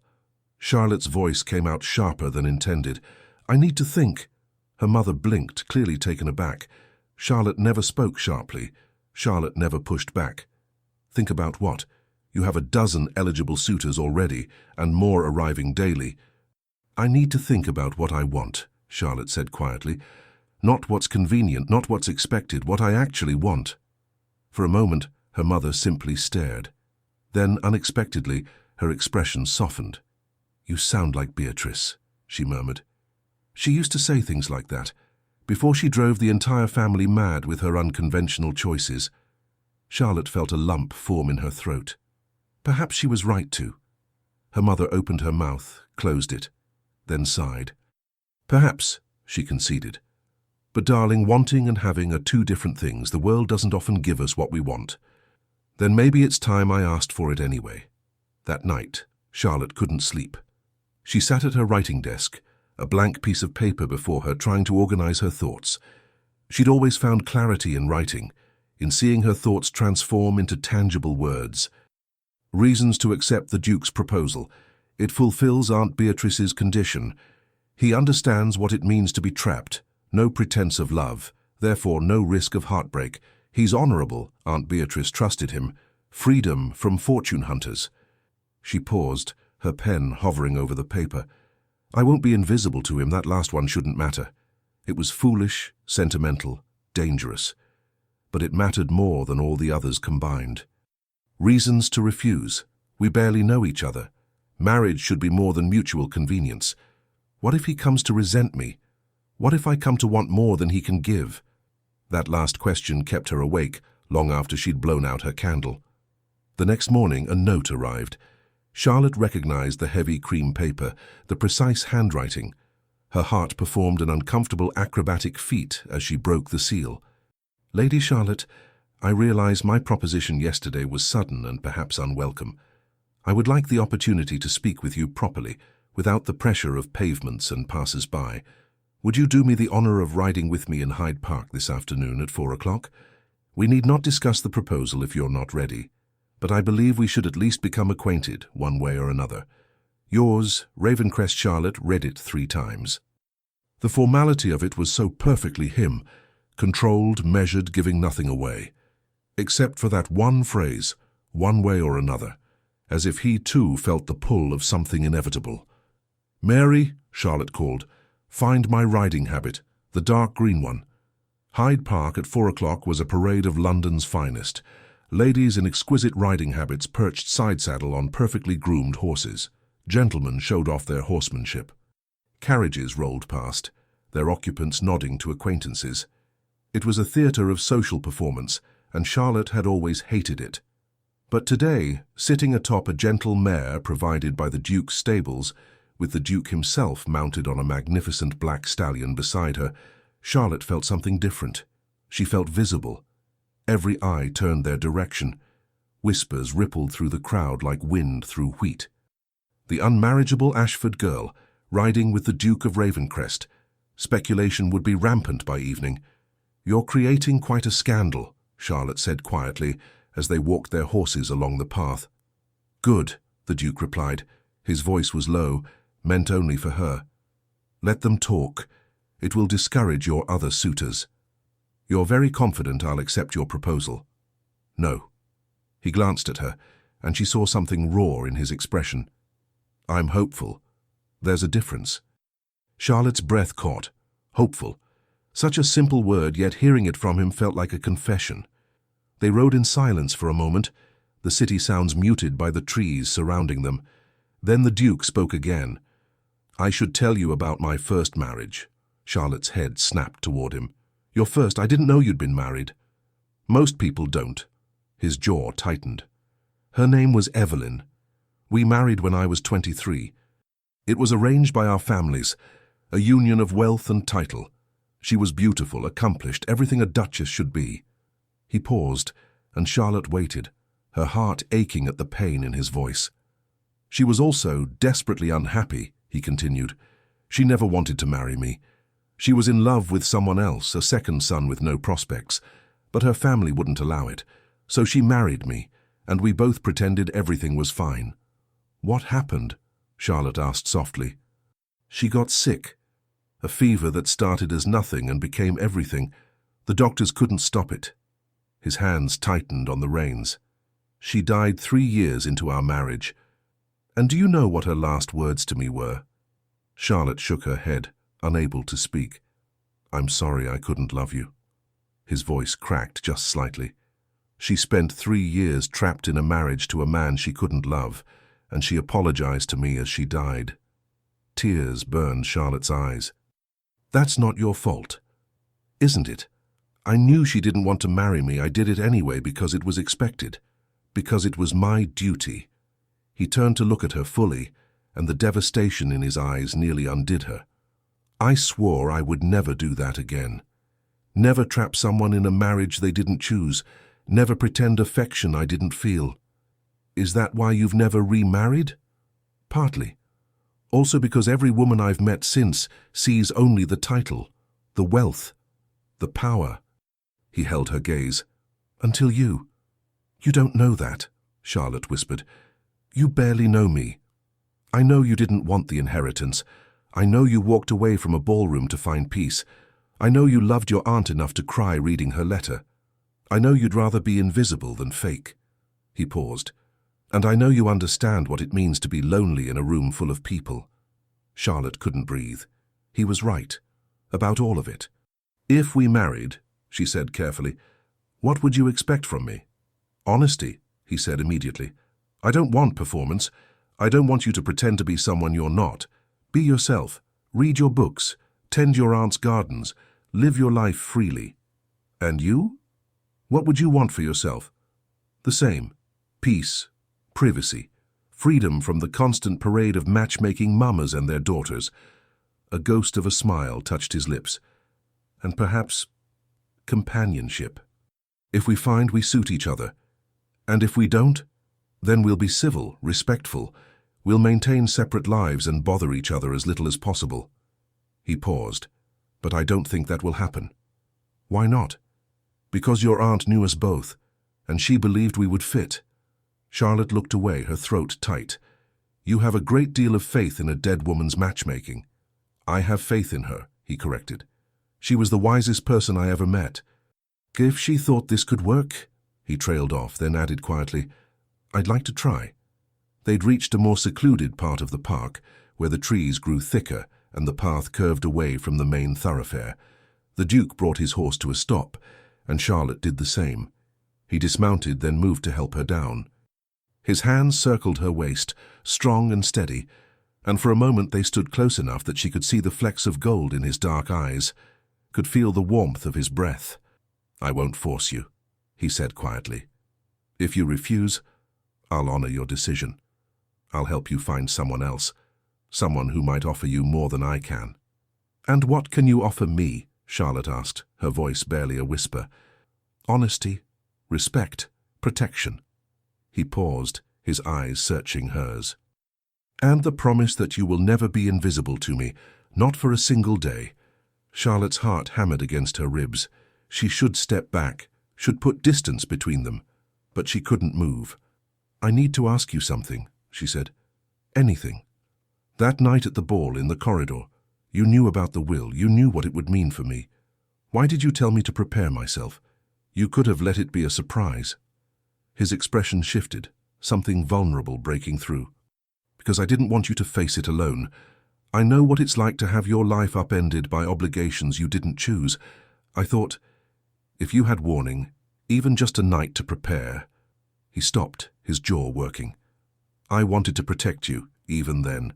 Charlotte's voice came out sharper than intended. "I need to think." Her mother blinked, clearly taken aback. Charlotte never spoke sharply. Charlotte never pushed back. "Think about what? You have a dozen eligible suitors already, and more arriving daily." "I need to think about what I want," Charlotte said quietly. "Not what's convenient, not what's expected, what I actually want." For a moment, her mother simply stared. Then, unexpectedly, her expression softened. "You sound like Beatrice," she murmured. She used to say things like that, before she drove the entire family mad with her unconventional choices. Charlotte felt a lump form in her throat. Perhaps she was right to. Her mother opened her mouth, closed it, then sighed. "Perhaps," she conceded. "But darling, wanting and having are 2 different things. The world doesn't often give us what we want." "Then maybe it's time I asked for it anyway." That night, Charlotte couldn't sleep. She sat at her writing desk, a blank piece of paper before her, trying to organize her thoughts. She'd always found clarity in writing, in seeing her thoughts transform into tangible words. Reasons to accept the Duke's proposal. It fulfills Aunt Beatrice's condition. He understands what it means to be trapped. No pretense of love, therefore no risk of heartbreak. He's honorable, Aunt Beatrice trusted him. Freedom from fortune hunters. She paused, her pen hovering over the paper. "I won't be invisible to him, that last one shouldn't matter." It was foolish, sentimental, dangerous. But it mattered more than all the others combined. Reasons to refuse. We barely know each other. Marriage should be more than mutual convenience. What if he comes to resent me? What if I come to want more than he can give? That last question kept her awake long after she'd blown out her candle. The next morning, a note arrived. Charlotte recognized the heavy cream paper, the precise handwriting. Her heart performed an uncomfortable acrobatic feat as she broke the seal. "Lady Charlotte, I realize my proposition yesterday was sudden and perhaps unwelcome. I would like the opportunity to speak with you properly, without the pressure of pavements and passers-by. Would you do me the honor of riding with me in Hyde Park this afternoon at 4 o'clock? We need not discuss the proposal if you're not ready, but I believe we should at least become acquainted, one way or another. Yours, Ravencrest." Charlotte read it 3 times. The formality of it was so perfectly him, controlled, measured, giving nothing away. Except for that one phrase, "one way or another," as if he too felt the pull of something inevitable. "Mary," Charlotte called, "find my riding habit, the dark green one." Hyde Park at 4 o'clock was a parade of London's finest. Ladies in exquisite riding habits perched side-saddle on perfectly groomed horses. Gentlemen showed off their horsemanship. Carriages rolled past, their occupants nodding to acquaintances. It was a theatre of social performance, and Charlotte had always hated it. But today, sitting atop a gentle mare provided by the Duke's stables, with the Duke himself mounted on a magnificent black stallion beside her, Charlotte felt something different. She felt visible. Every eye turned their direction. Whispers rippled through the crowd like wind through wheat. The unmarriageable Ashford girl, riding with the Duke of Ravencrest. Speculation would be rampant by evening. "You're creating quite a scandal," Charlotte said quietly as they walked their horses along the path. Good, the Duke replied. His voice was low, meant only for her. Let them talk. It will discourage your other suitors. You're very confident I'll accept your proposal. No. He glanced at her, and she saw something raw in his expression. I'm hopeful. There's a difference. Charlotte's breath caught. Hopeful. Such a simple word, yet hearing it from him felt like a confession. They rode in silence for a moment, the city sounds muted by the trees surrounding them. Then the Duke spoke again. I should tell you about my first marriage. Charlotte's head snapped toward him. Your first? I didn't know you'd been married. Most people don't. His jaw tightened. Her name was Evelyn. We married when I was 23. It was arranged by our families, a union of wealth and title. She was beautiful, accomplished, everything a duchess should be. He paused, and Charlotte waited, her heart aching at the pain in his voice. She was also desperately unhappy, he continued. She never wanted to marry me. She was in love with someone else, a second son with no prospects, but her family wouldn't allow it. So she married me, and we both pretended everything was fine. What happened? Charlotte asked softly. She got sick. A fever that started as nothing and became everything. The doctors couldn't stop it. His hands tightened on the reins. She died 3 years into our marriage. And do you know what her last words to me were? Charlotte shook her head, unable to speak. I'm sorry I couldn't love you. His voice cracked just slightly. She spent 3 years trapped in a marriage to a man she couldn't love, and she apologized to me as she died. Tears burned Charlotte's eyes. That's not your fault, isn't it? I knew she didn't want to marry me. I did it anyway because it was expected, because it was my duty. He turned to look at her fully, and the devastation in his eyes nearly undid her. I swore I would never do that again. Never trap someone in a marriage they didn't choose. Never pretend affection I didn't feel. Is that why you've never remarried? Partly. Also because every woman I've met since sees only the title, the wealth, the power. He held her gaze. Until you. You don't know that, Charlotte whispered. You barely know me. I know you didn't want the inheritance. I know you walked away from a ballroom to find peace. I know you loved your aunt enough to cry reading her letter. I know you'd rather be invisible than fake. He paused. And I know you understand what it means to be lonely in a room full of people. Charlotte couldn't breathe. He was right. About all of it. If we married, she said carefully, what would you expect from me? Honesty, he said immediately. I don't want performance. I don't want you to pretend to be someone you're not. Be yourself. Read your books. Tend your aunt's gardens. Live your life freely. And you? What would you want for yourself? The same. Peace. Privacy. Freedom from the constant parade of matchmaking mamas and their daughters. A ghost of a smile touched his lips. And perhaps companionship. If we find we suit each other. And if we don't, then we'll be civil, respectful. We'll maintain separate lives and bother each other as little as possible. He paused. But I don't think that will happen. Why not? Because your aunt knew us both, and she believed we would fit. Charlotte looked away, her throat tight. You have a great deal of faith in a dead woman's matchmaking. I have faith in her, he corrected. She was the wisest person I ever met. If she thought this could work, he trailed off, then added quietly, I'd like to try. They'd reached a more secluded part of the park, where the trees grew thicker and the path curved away from the main thoroughfare. The Duke brought his horse to a stop, and Charlotte did the same. He dismounted, then moved to help her down. His hands circled her waist, strong and steady, and for a moment they stood close enough that she could see the flecks of gold in his dark eyes, could feel the warmth of his breath. I won't force you, he said quietly. If you refuse, I'll honor your decision. I'll help you find someone else, someone who might offer you more than I can. And what can you offer me? Charlotte asked, her voice barely a whisper. Honesty, respect, protection. He paused, his eyes searching hers. And the promise that you will never be invisible to me, not for a single day. Charlotte's heart hammered against her ribs. She should step back, should put distance between them, but she couldn't move. "I need to ask you something," she said. "Anything. That night at the ball in the corridor, you knew about the will, you knew what it would mean for me. Why did you tell me to prepare myself? You could have let it be a surprise." His expression shifted, something vulnerable breaking through. "Because I didn't want you to face it alone. I know what it's like to have your life upended by obligations you didn't choose. I thought, if you had warning, even just a night to prepare." He stopped, his jaw working. "I wanted to protect you, even then."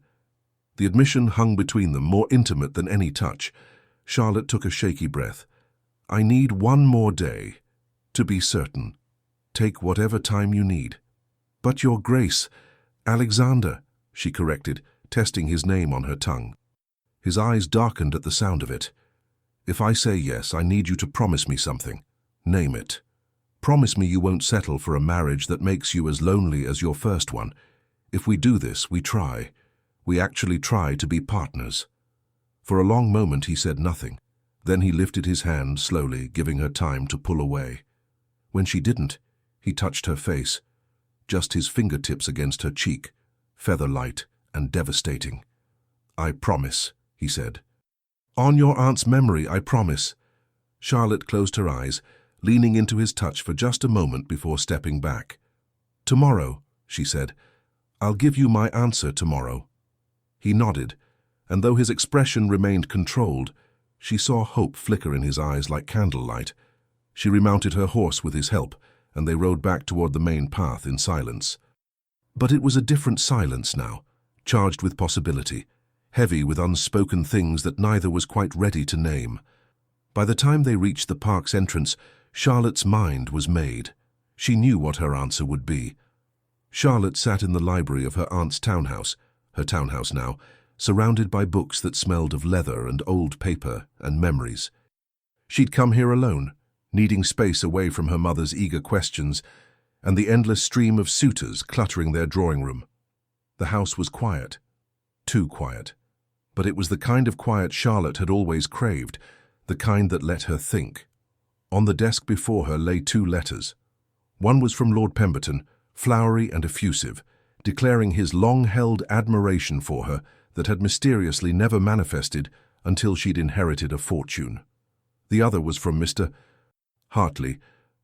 The admission hung between them, more intimate than any touch. Charlotte took a shaky breath. "I need one more day, to be certain. Take whatever time you need." "But your grace, Alexander," she corrected, testing his name on her tongue. His eyes darkened at the sound of it. "If I say yes, I need you to promise me something. Name it. Promise me you won't settle for a marriage that makes you as lonely as your first one. If we do this, we try. We actually try to be partners." For a long moment he said nothing. Then he lifted his hand slowly, giving her time to pull away. When she didn't, he touched her face, just his fingertips against her cheek, feather-light and devastating. "I promise," he said. "On your aunt's memory, I promise." Charlotte closed her eyes, leaning into his touch for just a moment before stepping back. "Tomorrow," she said. "I'll give you my answer tomorrow." He nodded, and though his expression remained controlled, she saw hope flicker in his eyes like candlelight. She remounted her horse with his help, and they rode back toward the main path in silence. But it was a different silence now, charged with possibility, heavy with unspoken things that neither was quite ready to name. By the time they reached the park's entrance, Charlotte's mind was made. She knew what her answer would be. Charlotte sat in the library of her aunt's townhouse, her townhouse now, surrounded by books that smelled of leather and old paper and memories. She'd come here alone, needing space away from her mother's eager questions and the endless stream of suitors cluttering their drawing room. The house was quiet, too quiet, but it was the kind of quiet Charlotte had always craved, the kind that let her think. On the desk before her lay 2 letters. One was from Lord Pemberton, flowery and effusive, declaring his long-held admiration for her that had mysteriously never manifested until she'd inherited a fortune. The other was from Mr. Hartley,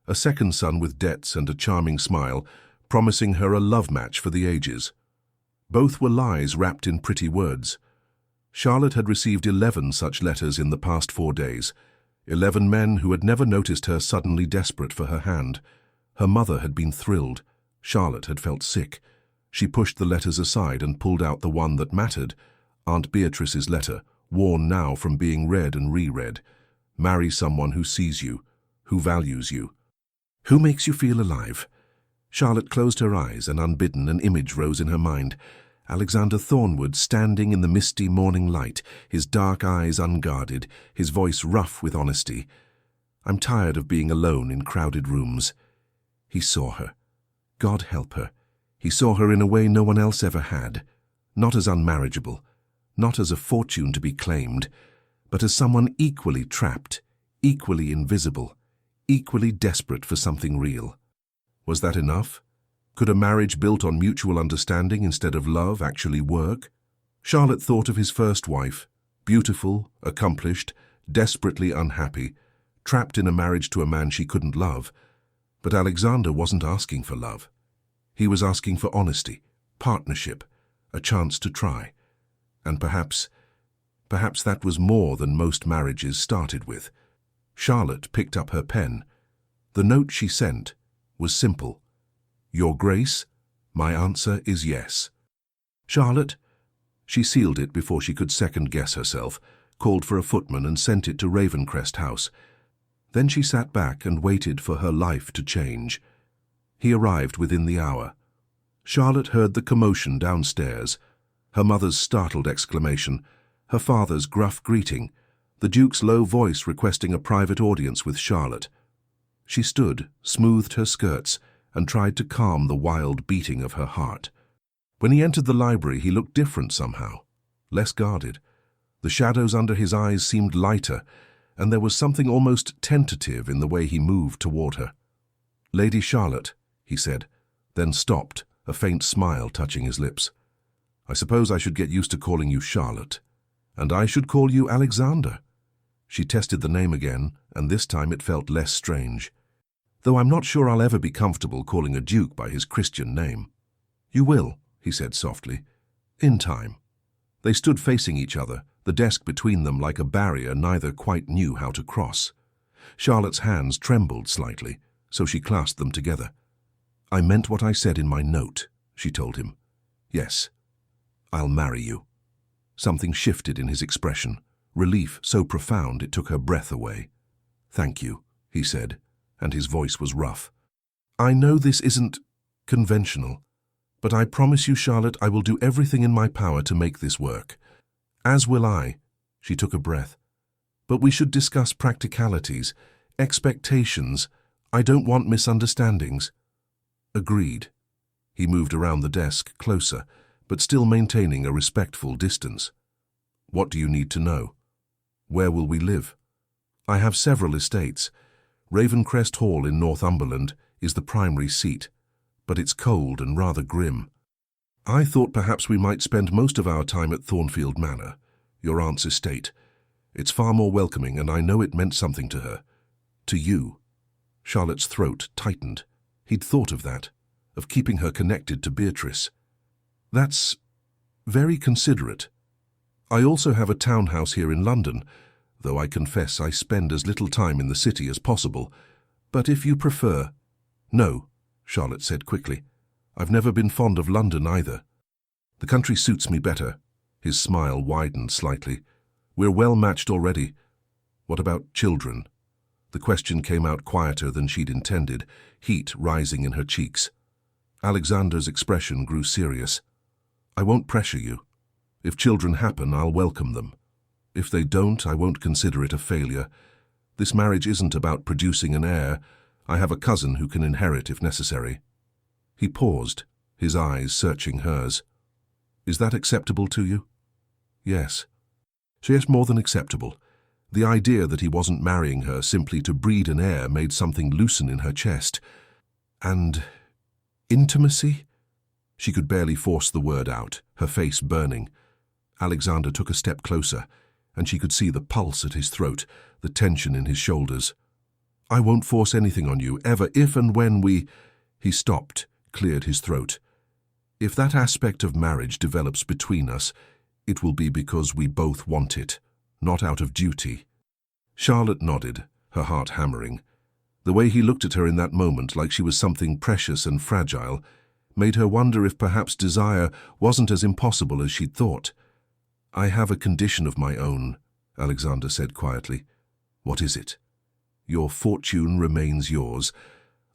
a second son with debts and a charming smile, promising her a love match for the ages. Both were lies wrapped in pretty words. Charlotte had received 11 such letters in the past 4 days, 11 men who had never noticed her suddenly desperate for her hand. Her mother had been thrilled. Charlotte had felt sick. She pushed the letters aside and pulled out the one that mattered, Aunt Beatrice's letter, worn now from being read and reread. "Marry someone who sees you, who values you, who makes you feel alive." Charlotte closed her eyes, and unbidden an image rose in her mind. Alexander Thornwood standing in the misty morning light, his dark eyes unguarded, his voice rough with honesty. "I'm tired of being alone in crowded rooms." He saw her. God help her. He saw her in a way no one else ever had, not as unmarriageable, not as a fortune to be claimed, but as someone equally trapped, equally invisible, equally desperate for something real. Was that enough? Could a marriage built on mutual understanding instead of love actually work? Charlotte thought of his first wife, beautiful, accomplished, desperately unhappy, trapped in a marriage to a man she couldn't love. But Alexander wasn't asking for love. He was asking for honesty, partnership, a chance to try. And perhaps that was more than most marriages started with. Charlotte picked up her pen. The note she sent was simple. "Your Grace, my answer is yes." "Charlotte?" She sealed it before she could second-guess herself, called for a footman and sent it to Ravencrest House. Then she sat back and waited for her life to change. He arrived within the hour. Charlotte heard the commotion downstairs, her mother's startled exclamation, her father's gruff greeting, the Duke's low voice requesting a private audience with Charlotte. She stood, smoothed her skirts, and tried to calm the wild beating of her heart. When he entered the library, he looked different somehow, less guarded. The shadows under his eyes seemed lighter, and there was something almost tentative in the way he moved toward her. "Lady Charlotte," he said, then stopped, a faint smile touching his lips. "I suppose I should get used to calling you Charlotte. And I should call you Alexander." She tested the name again, and this time it felt less strange. "Though I'm not sure I'll ever be comfortable calling a duke by his Christian name." "You will," he said softly. "In time." They stood facing each other, the desk between them like a barrier neither quite knew how to cross. Charlotte's hands trembled slightly, so she clasped them together. "I meant what I said in my note," she told him. "Yes, I'll marry you." Something shifted in his expression, relief so profound it took her breath away. "Thank you," he said, and his voice was rough. "I know this isn't conventional, but I promise you, Charlotte, I will do everything in my power to make this work." "As will I," she took a breath. "But we should discuss practicalities, expectations. I don't want misunderstandings." "Agreed." He moved around the desk, closer, but still maintaining a respectful distance. "What do you need to know? Where will we live?" "I have several estates. Ravencrest Hall in Northumberland is the primary seat, but it's cold and rather grim. I thought perhaps we might spend most of our time at Thornfield Manor, your aunt's estate. It's far more welcoming, and I know it meant something to her. To you." Charlotte's throat tightened. He'd thought of that, of keeping her connected to Beatrice. "That's very considerate. I also have a townhouse here in London, though I confess I spend as little time in the city as possible. But if you prefer—" "No," Charlotte said quickly. "I've never been fond of London either. The country suits me better." His smile widened slightly. "We're well matched already. What about children?" The question came out quieter than she'd intended, heat rising in her cheeks. Alexander's expression grew serious. "I won't pressure you. If children happen, I'll welcome them. If they don't, I won't consider it a failure. This marriage isn't about producing an heir. I have a cousin who can inherit if necessary." He paused, his eyes searching hers. "Is that acceptable to you?" "Yes." "Yes, more than acceptable." The idea that he wasn't marrying her simply to breed an heir made something loosen in her chest. "And intimacy?" She could barely force the word out, her face burning. Alexander took a step closer, and she could see the pulse at his throat, the tension in his shoulders. "I won't force anything on you, ever, if and when we—" He stopped, cleared his throat. "If that aspect of marriage develops between us, it will be because we both want it, not out of duty." Charlotte nodded, her heart hammering. The way he looked at her in that moment, like she was something precious and fragile, made her wonder if perhaps desire wasn't as impossible as she'd thought. "I have a condition of my own," Alexander said quietly. "What is it?" "Your fortune remains yours.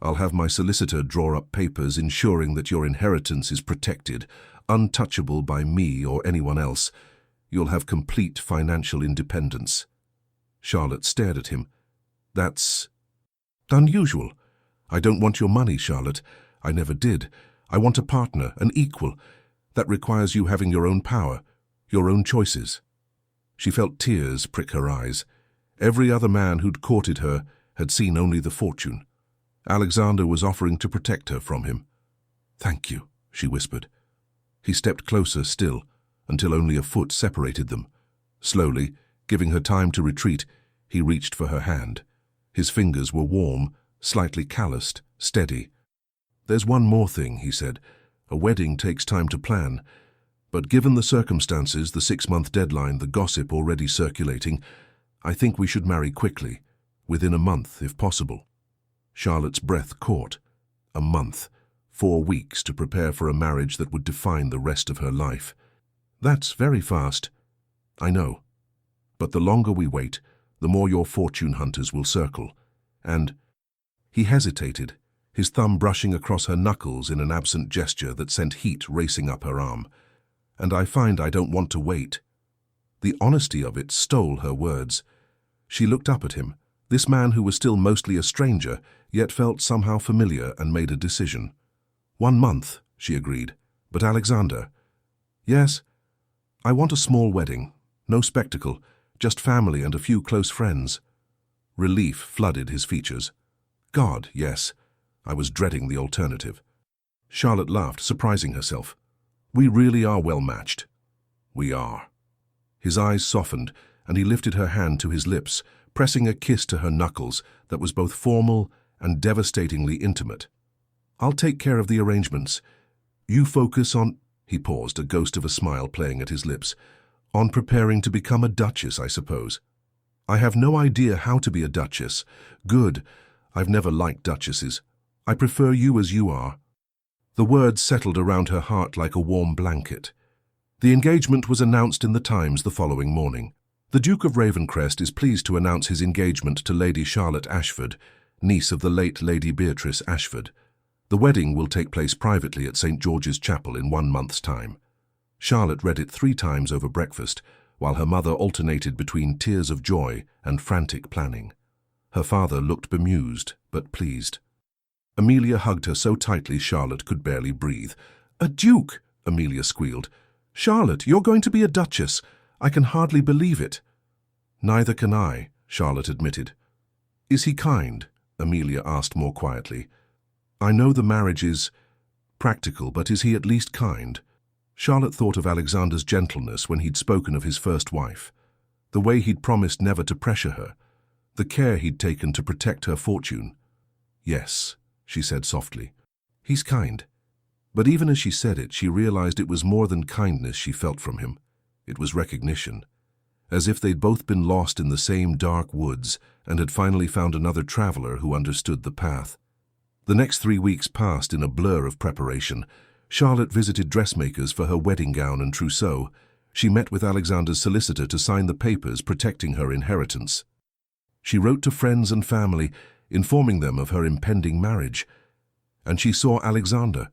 I'll have my solicitor draw up papers ensuring that your inheritance is protected, untouchable by me or anyone else. You'll have complete financial independence." Charlotte stared at him. "That's unusual. I don't want your money, Charlotte. I never did. I want a partner, an equal. That requires you having your own power, your own choices." She felt tears prick her eyes. Every other man who'd courted her had seen only the fortune. Alexander was offering to protect her from him. "Thank you," she whispered. He stepped closer still, until only a foot separated them. Slowly, giving her time to retreat, he reached for her hand. His fingers were warm, slightly calloused, steady. "There's one more thing," he said. "A wedding takes time to plan. But given the circumstances, the 6-month deadline, the gossip already circulating, I think we should marry quickly, within a month if possible." Charlotte's breath caught. A month, 4 weeks to prepare for a marriage that would define the rest of her life. "That's very fast." "I know. But the longer we wait, the more your fortune hunters will circle. And—" He hesitated, his thumb brushing across her knuckles in an absent gesture that sent heat racing up her arm. "And I find I don't want to wait." The honesty of it stole her words. She looked up at him, this man who was still mostly a stranger, yet felt somehow familiar, and made a decision. 1 month, she agreed. "But Alexander—" "Yes, I want a small wedding. No spectacle, just family and a few close friends." Relief flooded his features. God, yes. I was dreading the alternative. Charlotte laughed, surprising herself. We really are well matched. We are. His eyes softened, and he lifted her hand to his lips, pressing a kiss to her knuckles that was both formal and devastatingly intimate. I'll take care of the arrangements. You focus on— He paused, a ghost of a smile playing at his lips. On preparing to become a duchess, I suppose. I have no idea how to be a duchess. Good. I've never liked duchesses. I prefer you as you are. The words settled around her heart like a warm blanket. The engagement was announced in the Times the following morning. The Duke of Ravencrest is pleased to announce his engagement to Lady Charlotte Ashford, niece of the late Lady Beatrice Ashford. The wedding will take place privately at St. George's Chapel in 1 month's time. Charlotte read it 3 times over breakfast, while her mother alternated between tears of joy and frantic planning. Her father looked bemused, but pleased. Amelia hugged her so tightly Charlotte could barely breathe. "A duke!" Amelia squealed. "Charlotte, you're going to be a duchess. I can hardly believe it." "Neither can I," Charlotte admitted. "Is he kind?" Amelia asked more quietly. "I know the marriage is practical, but is he at least kind?" Charlotte thought of Alexander's gentleness when he'd spoken of his first wife, the way he'd promised never to pressure her, the care he'd taken to protect her fortune. "Yes," she said softly. "He's kind." But even as she said it, she realized it was more than kindness she felt from him. It was recognition, as if they'd both been lost in the same dark woods and had finally found another traveler who understood the path. The next 3 weeks passed in a blur of preparation. Charlotte visited dressmakers for her wedding gown and trousseau. She met with Alexander's solicitor to sign the papers protecting her inheritance. She wrote to friends and family, informing them of her impending marriage. And she saw Alexander.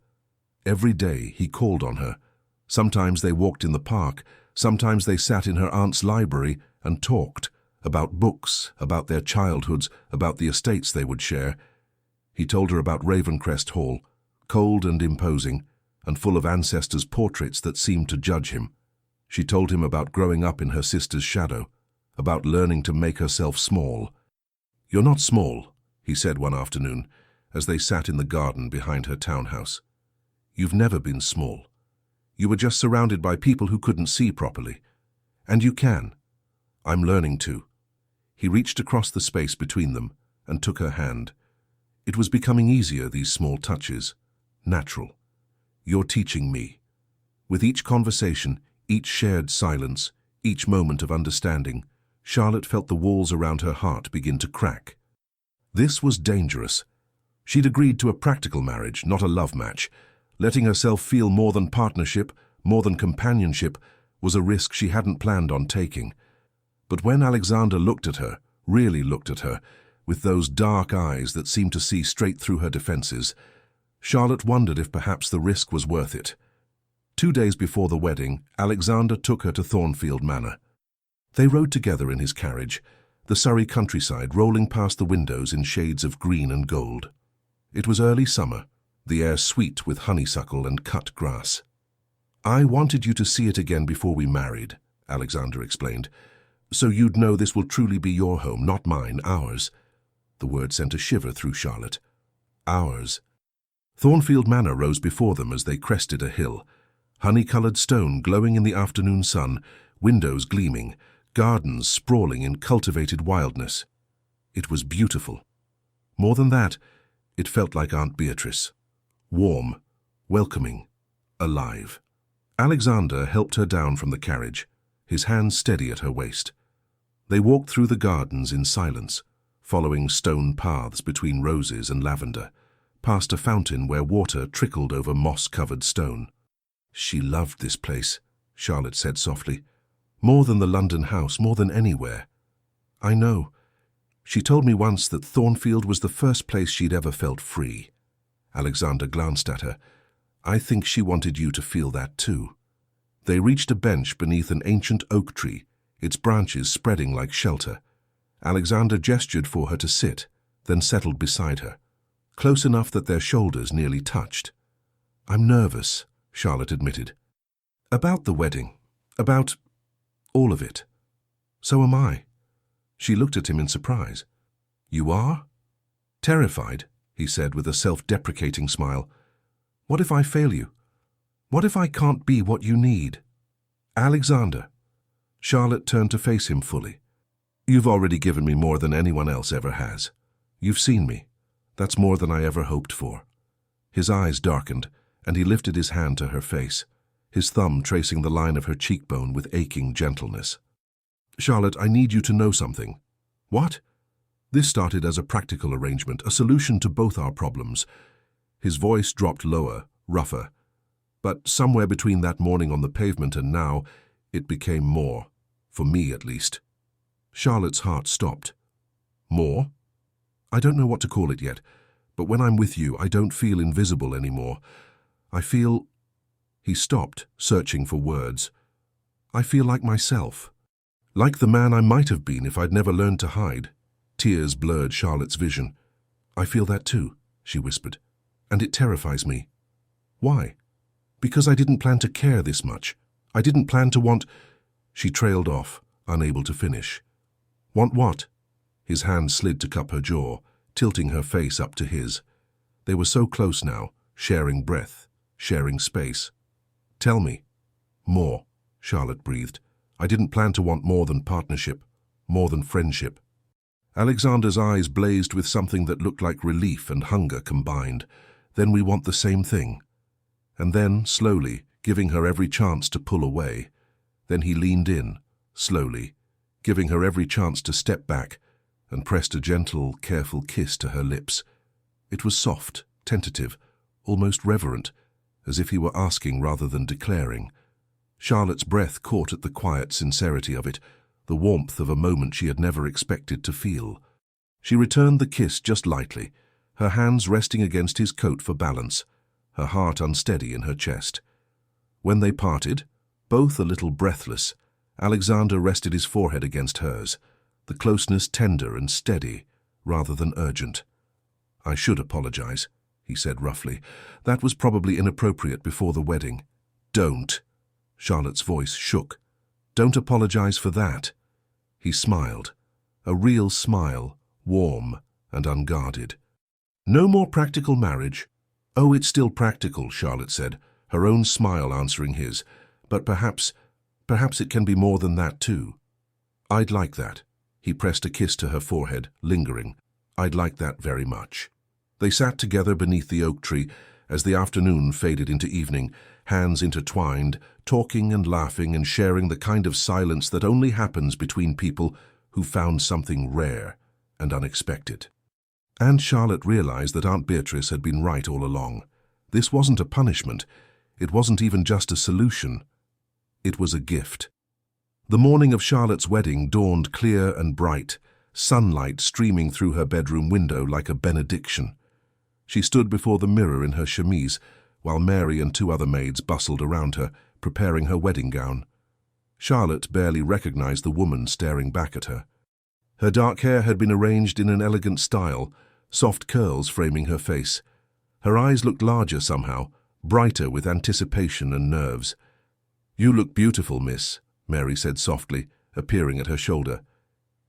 Every day he called on her. Sometimes they walked in the park, sometimes they sat in her aunt's library and talked about books, about their childhoods, about the estates they would share. He told her about Ravencrest Hall, cold and imposing, and full of ancestors' portraits that seemed to judge him. She told him about growing up in her sister's shadow, about learning to make herself small. "You're not small," he said one afternoon, as they sat in the garden behind her townhouse. "You've never been small. You were just surrounded by people who couldn't see properly. And you can. I'm learning to." He reached across the space between them and took her hand. It was becoming easier, these small touches. Natural. "You're teaching me." With each conversation, each shared silence, each moment of understanding, Charlotte felt the walls around her heart begin to crack. This was dangerous. She'd agreed to a practical marriage, not a love match. Letting herself feel more than partnership, more than companionship, was a risk she hadn't planned on taking. But when Alexander looked at her, really looked at her, with those dark eyes that seemed to see straight through her defenses, Charlotte wondered if perhaps the risk was worth it. 2 days before the wedding, Alexander took her to Thornfield Manor. They rode together in his carriage, the Surrey countryside rolling past the windows in shades of green and gold. It was early summer, the air sweet with honeysuckle and cut grass. "I wanted you to see it again before we married," Alexander explained, "so you'd know this will truly be your home, not mine, ours." The word sent a shiver through Charlotte. Ours. Thornfield Manor rose before them as they crested a hill. Honey-coloured stone glowing in the afternoon sun, windows gleaming, gardens sprawling in cultivated wildness. It was beautiful. More than that, it felt like Aunt Beatrice. Warm, welcoming, alive. Alexander helped her down from the carriage, his hands steady at her waist. They walked through the gardens in silence, following stone paths between roses and lavender, past a fountain where water trickled over moss-covered stone. "She loved this place," Charlotte said softly. "More than the London house, more than anywhere." "I know. She told me once that Thornfield was the first place she'd ever felt free." Alexander glanced at her. "I think she wanted you to feel that too." They reached a bench beneath an ancient oak tree, its branches spreading like shelter. Alexander gestured for her to sit, then settled beside her, close enough that their shoulders nearly touched. "I'm nervous," Charlotte admitted. "About the wedding. About all of it." "So am I." She looked at him in surprise. You are? Terrified, he said with a self-deprecating smile. What if I fail you? What if I can't be what you need? Alexander. Charlotte turned to face him fully. You've already given me more than anyone else ever has. You've seen me. That's more than I ever hoped for. His eyes darkened, and he lifted his hand to her face, his thumb tracing the line of her cheekbone with aching gentleness. Charlotte, I need you to know something. What? This started as a practical arrangement, a solution to both our problems. His voice dropped lower, rougher. But somewhere between that morning on the pavement and now, it became more, for me at least. Charlotte's heart stopped. More? I don't know what to call it yet, but when I'm with you, I don't feel invisible anymore. I feel... He stopped, searching for words. I feel like myself. Like the man I might have been if I'd never learned to hide. Tears blurred Charlotte's vision. I feel that too, she whispered, and it terrifies me. Why? Because I didn't plan to care this much. I didn't plan to want... She trailed off, unable to finish. Want what? His hand slid to cup her jaw, tilting her face up to his. They were so close now, sharing breath, sharing space. Tell me. More, Charlotte breathed. I didn't plan to want more than partnership, more than friendship. Alexander's eyes blazed with something that looked like relief and hunger combined. Then we want the same thing. And then, slowly, giving her every chance to pull away. Then he leaned in, slowly, giving her every chance to step back, and pressed a gentle, careful kiss to her lips. It was soft, tentative, almost reverent, as if he were asking rather than declaring. Charlotte's breath caught at the quiet sincerity of it, the warmth of a moment she had never expected to feel. She returned the kiss just lightly, her hands resting against his coat for balance, her heart unsteady in her chest. When they parted, both a little breathless, Alexander rested his forehead against hers, the closeness tender and steady, rather than urgent. I should apologize, he said roughly. That was probably inappropriate before the wedding. Don't. Charlotte's voice shook. Don't apologize for that. He smiled, a real smile, warm and unguarded. No more practical marriage. Oh, it's still practical, Charlotte said, her own smile answering his. But perhaps it can be more than that too. I'd like that. He pressed a kiss to her forehead, lingering. I'd like that very much. They sat together beneath the oak tree as the afternoon faded into evening, hands intertwined, talking and laughing and sharing the kind of silence that only happens between people who found something rare and unexpected. And Charlotte realized that Aunt Beatrice had been right all along. This wasn't a punishment. It wasn't even just a solution. It was a gift. The morning of Charlotte's wedding dawned clear and bright, sunlight streaming through her bedroom window like a benediction. She stood before the mirror in her chemise, while Mary and two other maids bustled around her, preparing her wedding gown. Charlotte barely recognized the woman staring back at her. Her dark hair had been arranged in an elegant style, soft curls framing her face. Her eyes looked larger somehow, brighter with anticipation and nerves. You look beautiful, miss, Mary said softly, appearing at her shoulder.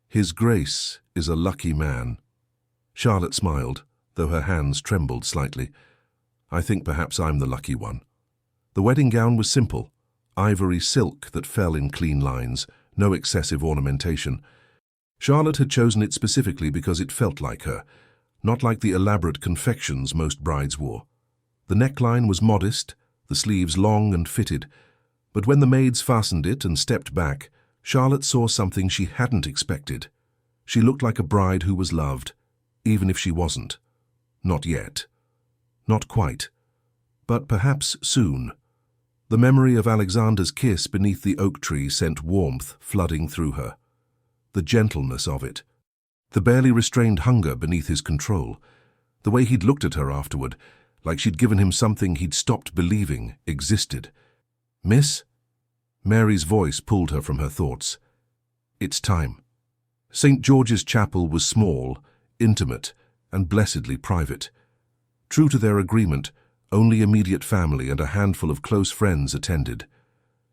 His Grace is a lucky man. Charlotte smiled, though her hands trembled slightly. I think perhaps I'm the lucky one. The wedding gown was simple, ivory silk that fell in clean lines, no excessive ornamentation. Charlotte had chosen it specifically because it felt like her, not like the elaborate confections most brides wore. The neckline was modest, the sleeves long and fitted, but when the maids fastened it and stepped back, Charlotte saw something she hadn't expected. She looked like a bride who was loved, even if she wasn't. Not yet. Not quite. But perhaps soon. The memory of Alexander's kiss beneath the oak tree sent warmth flooding through her. The gentleness of it. The barely restrained hunger beneath his control. The way he'd looked at her afterward, like she'd given him something he'd stopped believing existed. Miss? Mary's voice pulled her from her thoughts. It's time. St. George's Chapel was small, intimate, and blessedly private. True to their agreement, only immediate family and a handful of close friends attended.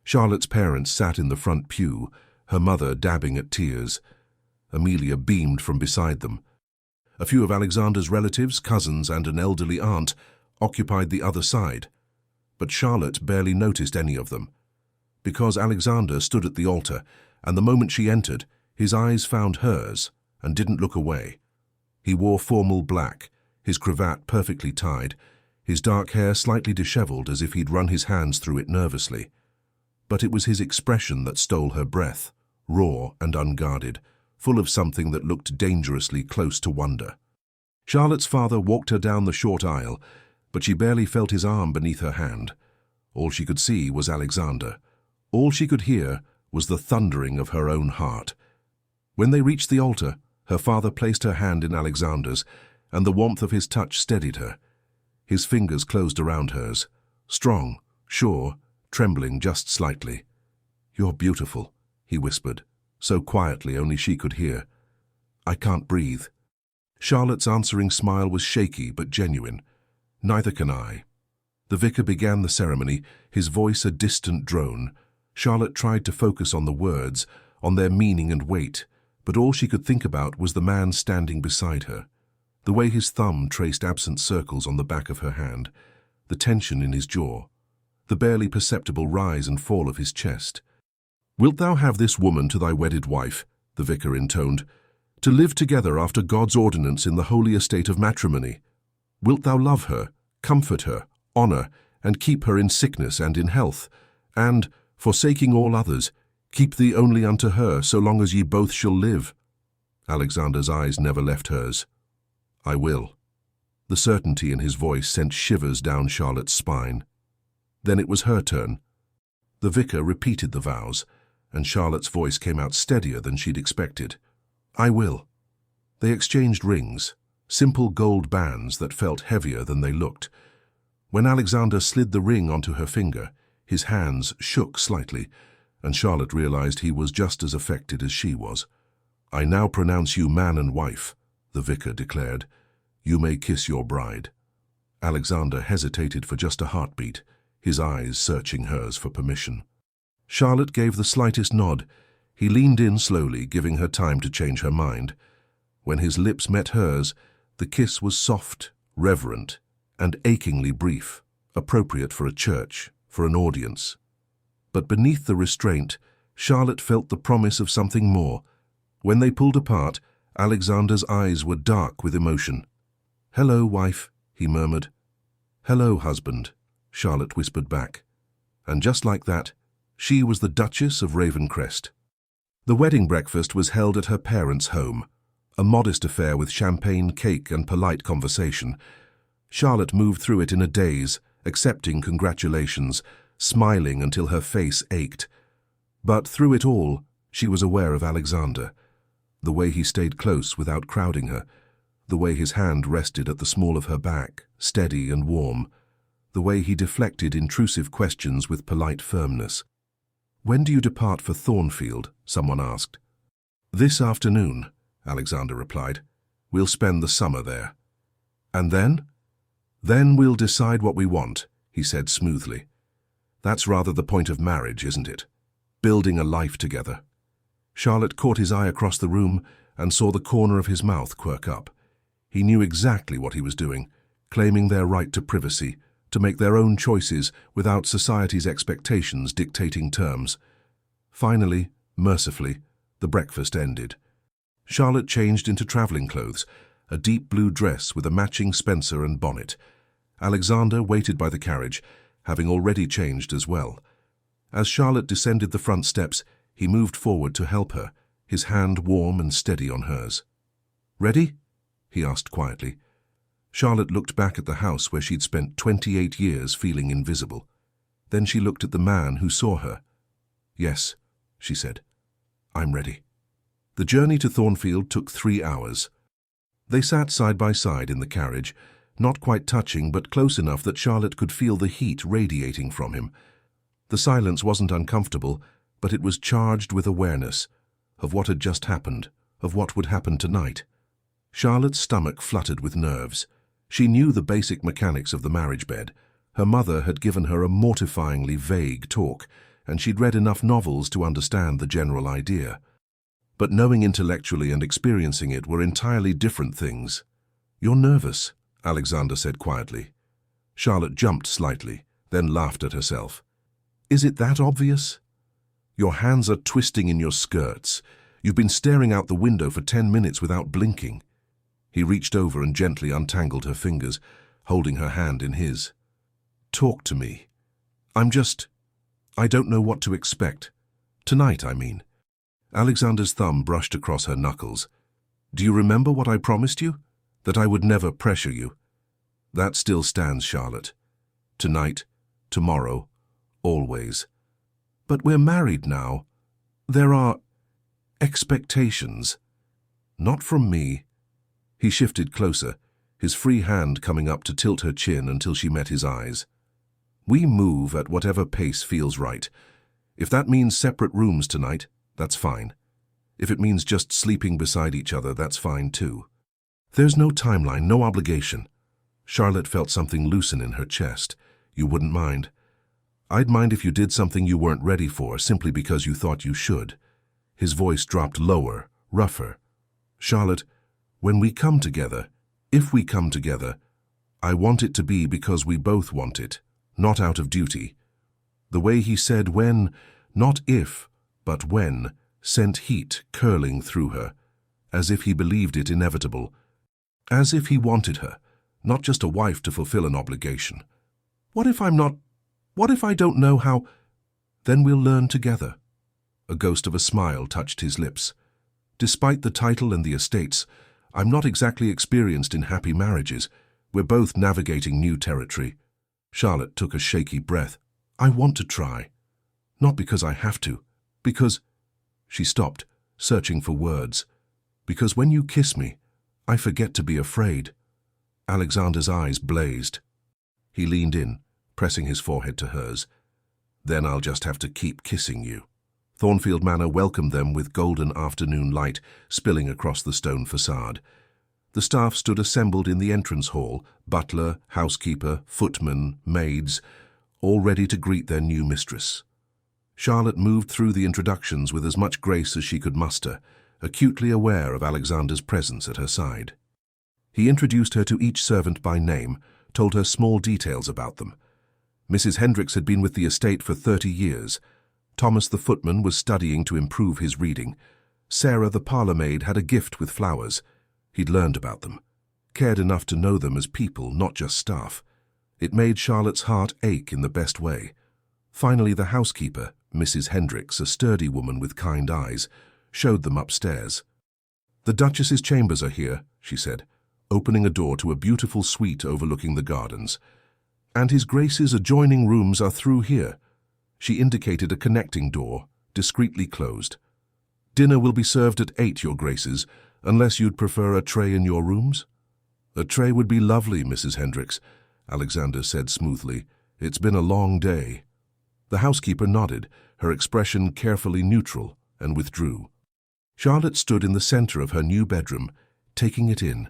Charlotte's parents sat in the front pew, her mother dabbing at tears. Amelia beamed from beside them, A few of Alexander's relatives, cousins, and an elderly aunt occupied the other side, but Charlotte barely noticed any of them. Because Alexander stood at the altar, and the moment she entered, his eyes found hers and didn't look away. He wore formal black, his cravat perfectly tied, his dark hair slightly disheveled as if he'd run his hands through it nervously. But it was his expression that stole her breath, raw and unguarded, full of something that looked dangerously close to wonder. Charlotte's father walked her down the short aisle, but she barely felt his arm beneath her hand. All she could see was Alexander. All she could hear was the thundering of her own heart. When they reached the altar, her father placed her hand in Alexander's, and the warmth of his touch steadied her. His fingers closed around hers, strong, sure, trembling just slightly. "You're beautiful," he whispered, so quietly only she could hear. "I can't breathe." Charlotte's answering smile was shaky but genuine. "Neither can I." The vicar began the ceremony, his voice a distant drone. Charlotte tried to focus on the words, on their meaning and weight, but all she could think about was the man standing beside her. The way his thumb traced absent circles on the back of her hand, the tension in his jaw, the barely perceptible rise and fall of his chest. "Wilt thou have this woman to thy wedded wife," the vicar intoned, "to live together after God's ordinance in the holy estate of matrimony? Wilt thou love her, comfort her, honor, and keep her in sickness and in health, and, forsaking all others, keep thee only unto her so long as ye both shall live?" Alexander's eyes never left hers. "I will." The certainty in his voice sent shivers down Charlotte's spine. Then it was her turn. The vicar repeated the vows, and Charlotte's voice came out steadier than she'd expected. "I will." They exchanged rings, simple gold bands that felt heavier than they looked. When Alexander slid the ring onto her finger, his hands shook slightly, and Charlotte realized he was just as affected as she was. "I now pronounce you man and wife," the vicar declared. "You may kiss your bride." Alexander hesitated for just a heartbeat, his eyes searching hers for permission. Charlotte gave the slightest nod. He leaned in slowly, giving her time to change her mind. When his lips met hers, the kiss was soft, reverent, and achingly brief, appropriate for a church, for an audience. But beneath the restraint, Charlotte felt the promise of something more. When they pulled apart, Alexander's eyes were dark with emotion. "Hello, wife," he murmured. "Hello, husband," Charlotte whispered back. And just like that, she was the Duchess of Ravencrest. The wedding breakfast was held at her parents' home, a modest affair with champagne, cake, and polite conversation. Charlotte moved through it in a daze, accepting congratulations, smiling until her face ached. But through it all, she was aware of Alexander. The way he stayed close without crowding her, the way his hand rested at the small of her back, steady and warm, the way he deflected intrusive questions with polite firmness. "When do you depart for Thornfield?" someone asked. "This afternoon," Alexander replied. "We'll spend the summer there." "And then?" "Then we'll decide what we want," he said smoothly. "That's rather the point of marriage, isn't it? Building a life together." Charlotte caught his eye across the room and saw the corner of his mouth quirk up. He knew exactly what he was doing, claiming their right to privacy, to make their own choices without society's expectations dictating terms. Finally, mercifully, the breakfast ended. Charlotte changed into traveling clothes, a deep blue dress with a matching spencer and bonnet. Alexander waited by the carriage, having already changed as well. As Charlotte descended the front steps, he moved forward to help her, his hand warm and steady on hers. "Ready?" he asked quietly. Charlotte looked back at the house where she'd spent 28 years feeling invisible. Then she looked at the man who saw her. "Yes," she said. "I'm ready." The journey to Thornfield took 3 hours. They sat side by side in the carriage, not quite touching but close enough that Charlotte could feel the heat radiating from him. The silence wasn't uncomfortable, but it was charged with awareness of what had just happened, of what would happen tonight. Charlotte's stomach fluttered with nerves. She knew the basic mechanics of the marriage bed. Her mother had given her a mortifyingly vague talk, and she'd read enough novels to understand the general idea. But knowing intellectually and experiencing it were entirely different things. "You're nervous," Alexander said quietly. Charlotte jumped slightly, then laughed at herself. "Is it that obvious? Your hands are twisting in your skirts. You've been staring out the window for 10 minutes without blinking." He reached over and gently untangled her fingers, holding her hand in his. "Talk to me. I don't know what to expect. Tonight, I mean." Alexander's thumb brushed across her knuckles. "Do you remember what I promised you? That I would never pressure you." "That still stands, Charlotte. Tonight, tomorrow, always." "But we're married now. There are expectations." "Not from me." He shifted closer, his free hand coming up to tilt her chin until she met his eyes. "We move at whatever pace feels right. If that means separate rooms tonight, that's fine. If it means just sleeping beside each other, that's fine too. There's no timeline, no obligation." Charlotte felt something loosen in her chest. "You wouldn't mind?" "I'd mind if you did something you weren't ready for simply because you thought you should." His voice dropped lower, rougher. "Charlotte, when we come together, if we come together, I want it to be because we both want it, not out of duty." The way he said when, not if, but when, sent heat curling through her, as if he believed it inevitable, as if he wanted her, not just a wife to fulfill an obligation. What if I don't know how? Then we'll learn together." A ghost of a smile touched his lips. "Despite the title and the estates, I'm not exactly experienced in happy marriages. We're both navigating new territory." Charlotte took a shaky breath. "I want to try. Not because I have to, because—" She stopped, searching for words. "Because when you kiss me, I forget to be afraid." Alexander's eyes blazed. He leaned in, pressing his forehead to hers. "Then I'll just have to keep kissing you." Thornfield Manor welcomed them with golden afternoon light spilling across the stone facade. The staff stood assembled in the entrance hall, butler, housekeeper, footman, maids, all ready to greet their new mistress. Charlotte moved through the introductions with as much grace as she could muster, acutely aware of Alexander's presence at her side. He introduced her to each servant by name, told her small details about them. Mrs. Hendricks had been with the estate for 30 years. Thomas the footman was studying to improve his reading. Sarah the parlour-maid had a gift with flowers. He'd learned about them, cared enough to know them as people, not just staff. It made Charlotte's heart ache in the best way. Finally, the housekeeper, Mrs. Hendricks, a sturdy woman with kind eyes, showed them upstairs. "The Duchess's chambers are here," she said, opening a door to a beautiful suite overlooking the gardens. "And His Grace's adjoining rooms are through here." She indicated a connecting door, discreetly closed. "Dinner will be served at 8, Your Graces, unless you'd prefer a tray in your rooms." "A tray would be lovely, Mrs. Hendricks," Alexander said smoothly. "It's been a long day." The housekeeper nodded, her expression carefully neutral, and withdrew. Charlotte stood in the center of her new bedroom, taking it in.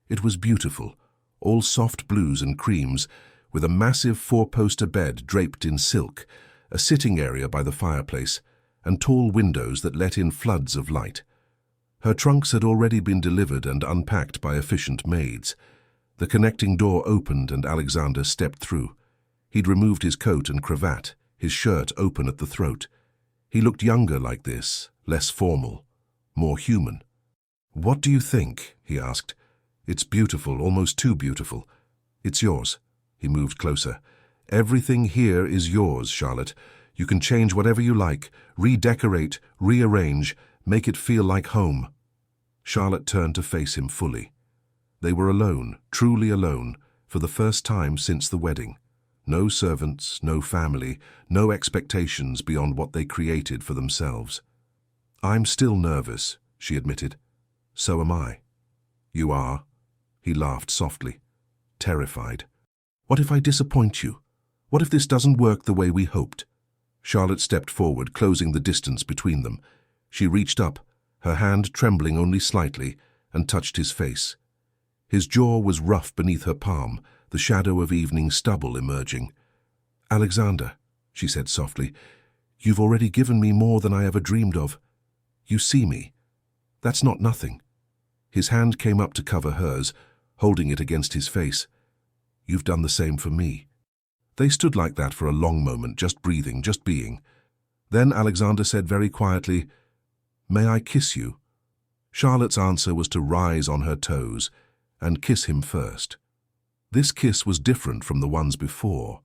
It was beautiful, all soft blues and creams, with a massive 4-poster bed draped in silk, a sitting area by the fireplace, and tall windows that let in floods of light. Her trunks had already been delivered and unpacked by efficient maids. The connecting door opened and Alexander stepped through. He'd removed his coat and cravat, his shirt open at the throat. He looked younger like this, less formal, more human. "What do you think?" he asked. "It's beautiful, almost too beautiful." "It's yours." He moved closer. "Everything here is yours, Charlotte. You can change whatever you like, redecorate, rearrange, make it feel like home." Charlotte turned to face him fully. They were alone, truly alone, for the first time since the wedding. No servants, no family, no expectations beyond what they created for themselves. "I'm still nervous," she admitted. "So am I." "You are?" He laughed softly. "Terrified. What if I disappoint you? What if this doesn't work the way we hoped?" Charlotte stepped forward, closing the distance between them. She reached up, her hand trembling only slightly, and touched his face. His jaw was rough beneath her palm, the shadow of evening stubble emerging. "Alexander," she said softly, "you've already given me more than I ever dreamed of. You see me, That's not nothing." His hand came up to cover hers, holding it against his face. "You've done the same for me." They stood like that for a long moment, just breathing, just being. Then Alexander said very quietly, "May I kiss you?" Charlotte's answer was to rise on her toes and kiss him first. This kiss was different from the ones before,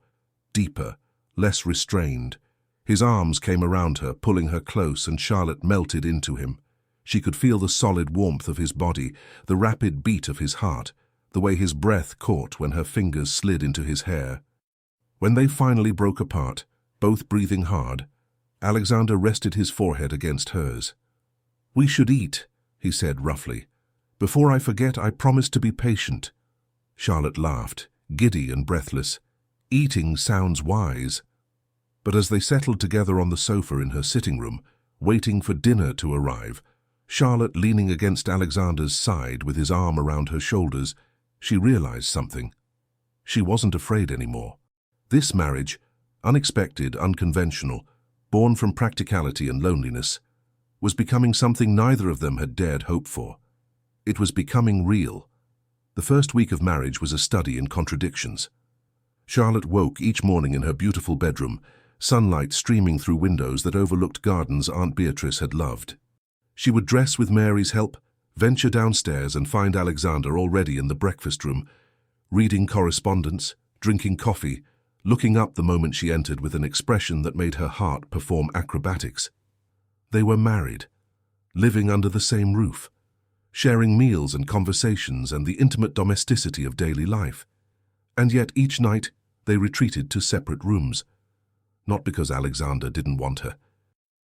deeper, less restrained. His arms came around her, pulling her close, and Charlotte melted into him. She could feel the solid warmth of his body, the rapid beat of his heart, the way his breath caught when her fingers slid into his hair. When they finally broke apart, both breathing hard, Alexander rested his forehead against hers. "We should eat," he said roughly. "Before I forget, I promise to be patient." Charlotte laughed, giddy and breathless. Eating sounds wise. But as they settled together on the sofa in her sitting room, waiting for dinner to arrive, Charlotte leaning against Alexander's side with his arm around her shoulders, she realized something. She wasn't afraid anymore. This marriage, unexpected, unconventional, born from practicality and loneliness, was becoming something neither of them had dared hope for. It was becoming real. The first week of marriage was a study in contradictions. Charlotte woke each morning in her beautiful bedroom, sunlight streaming through windows that overlooked gardens Aunt Beatrice had loved. She would dress with Mary's help, venture downstairs and find Alexander already in the breakfast room, reading correspondence, drinking coffee, looking up the moment she entered with an expression that made her heart perform acrobatics. They were married, living under the same roof, sharing meals and conversations and the intimate domesticity of daily life. And yet each night they retreated to separate rooms. Not because Alexander didn't want her.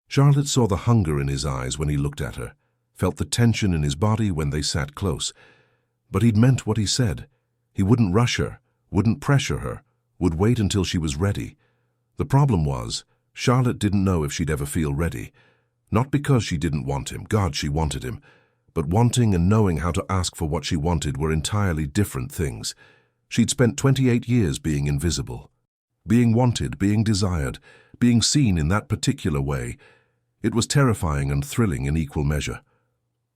Charlotte saw the hunger in his eyes when he looked at her, felt the tension in his body when they sat close. But he'd meant what he said. He wouldn't rush her, wouldn't pressure her, would wait until she was ready. The problem was, Charlotte didn't know if she'd ever feel ready. Not because she didn't want him, God, she wanted him. But wanting and knowing how to ask for what she wanted were entirely different things. She'd spent 28 years being invisible. Being wanted, being desired, being seen in that particular way. It was terrifying and thrilling in equal measure.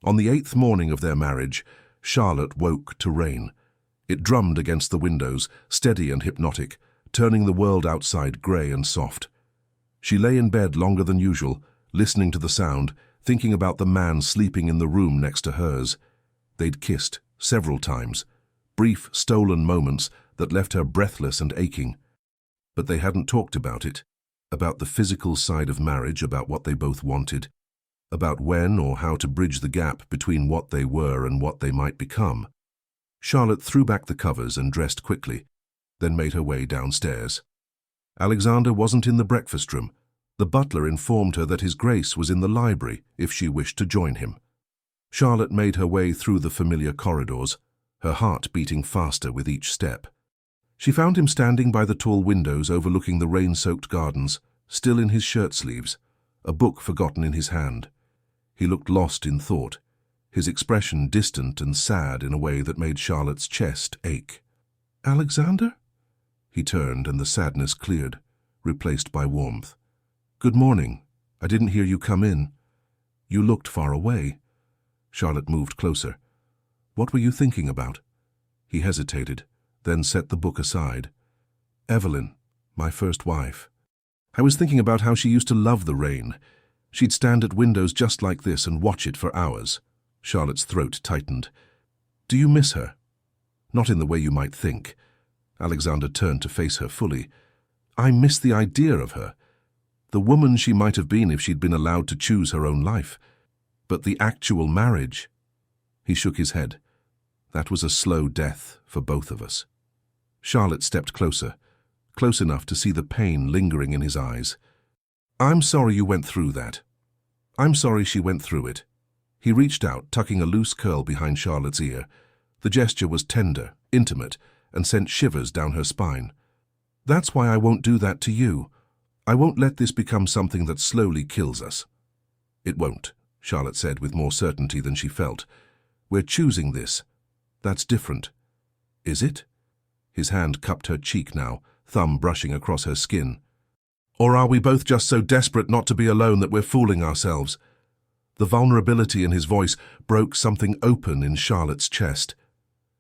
On the 8th morning of their marriage, Charlotte woke to rain. It drummed against the windows, steady and hypnotic, turning the world outside grey and soft. She lay in bed longer than usual, listening to the sound, thinking about the man sleeping in the room next to hers. They'd kissed, several times, brief, stolen moments that left her breathless and aching. But they hadn't talked about it, about the physical side of marriage, about what they both wanted, about when or how to bridge the gap between what they were and what they might become. Charlotte threw back the covers and dressed quickly, then made her way downstairs. Alexander wasn't in the breakfast room. The butler informed her that His Grace was in the library if she wished to join him. Charlotte made her way through the familiar corridors, her heart beating faster with each step. She found him standing by the tall windows overlooking the rain-soaked gardens, still in his shirt sleeves, a book forgotten in his hand. He looked lost in thought, his expression distant and sad in a way that made Charlotte's chest ache. "Alexander?" He turned and the sadness cleared, replaced by warmth. "Good morning. I didn't hear you come in. You looked far away." Charlotte moved closer. "What were you thinking about?" He hesitated, then set the book aside. "Evelyn, my first wife. I was thinking about how she used to love the rain. She'd stand at windows just like this and watch it for hours." Charlotte's throat tightened. "Do you miss her?" "Not in the way you might think." Alexander turned to face her fully. "I miss the idea of her. The woman she might have been if she'd been allowed to choose her own life. But the actual marriage..." He shook his head. "That was a slow death for both of us." Charlotte stepped closer, close enough to see the pain lingering in his eyes. "I'm sorry you went through that. I'm sorry she went through it." He reached out, tucking a loose curl behind Charlotte's ear. The gesture was tender, intimate, and sent shivers down her spine. "That's why I won't do that to you. I won't let this become something that slowly kills us." "It won't," Charlotte said with more certainty than she felt. "We're choosing this. That's different." "Is it?" His hand cupped her cheek now, thumb brushing across her skin. "Or are we both just so desperate not to be alone that we're fooling ourselves?" The vulnerability in his voice broke something open in Charlotte's chest.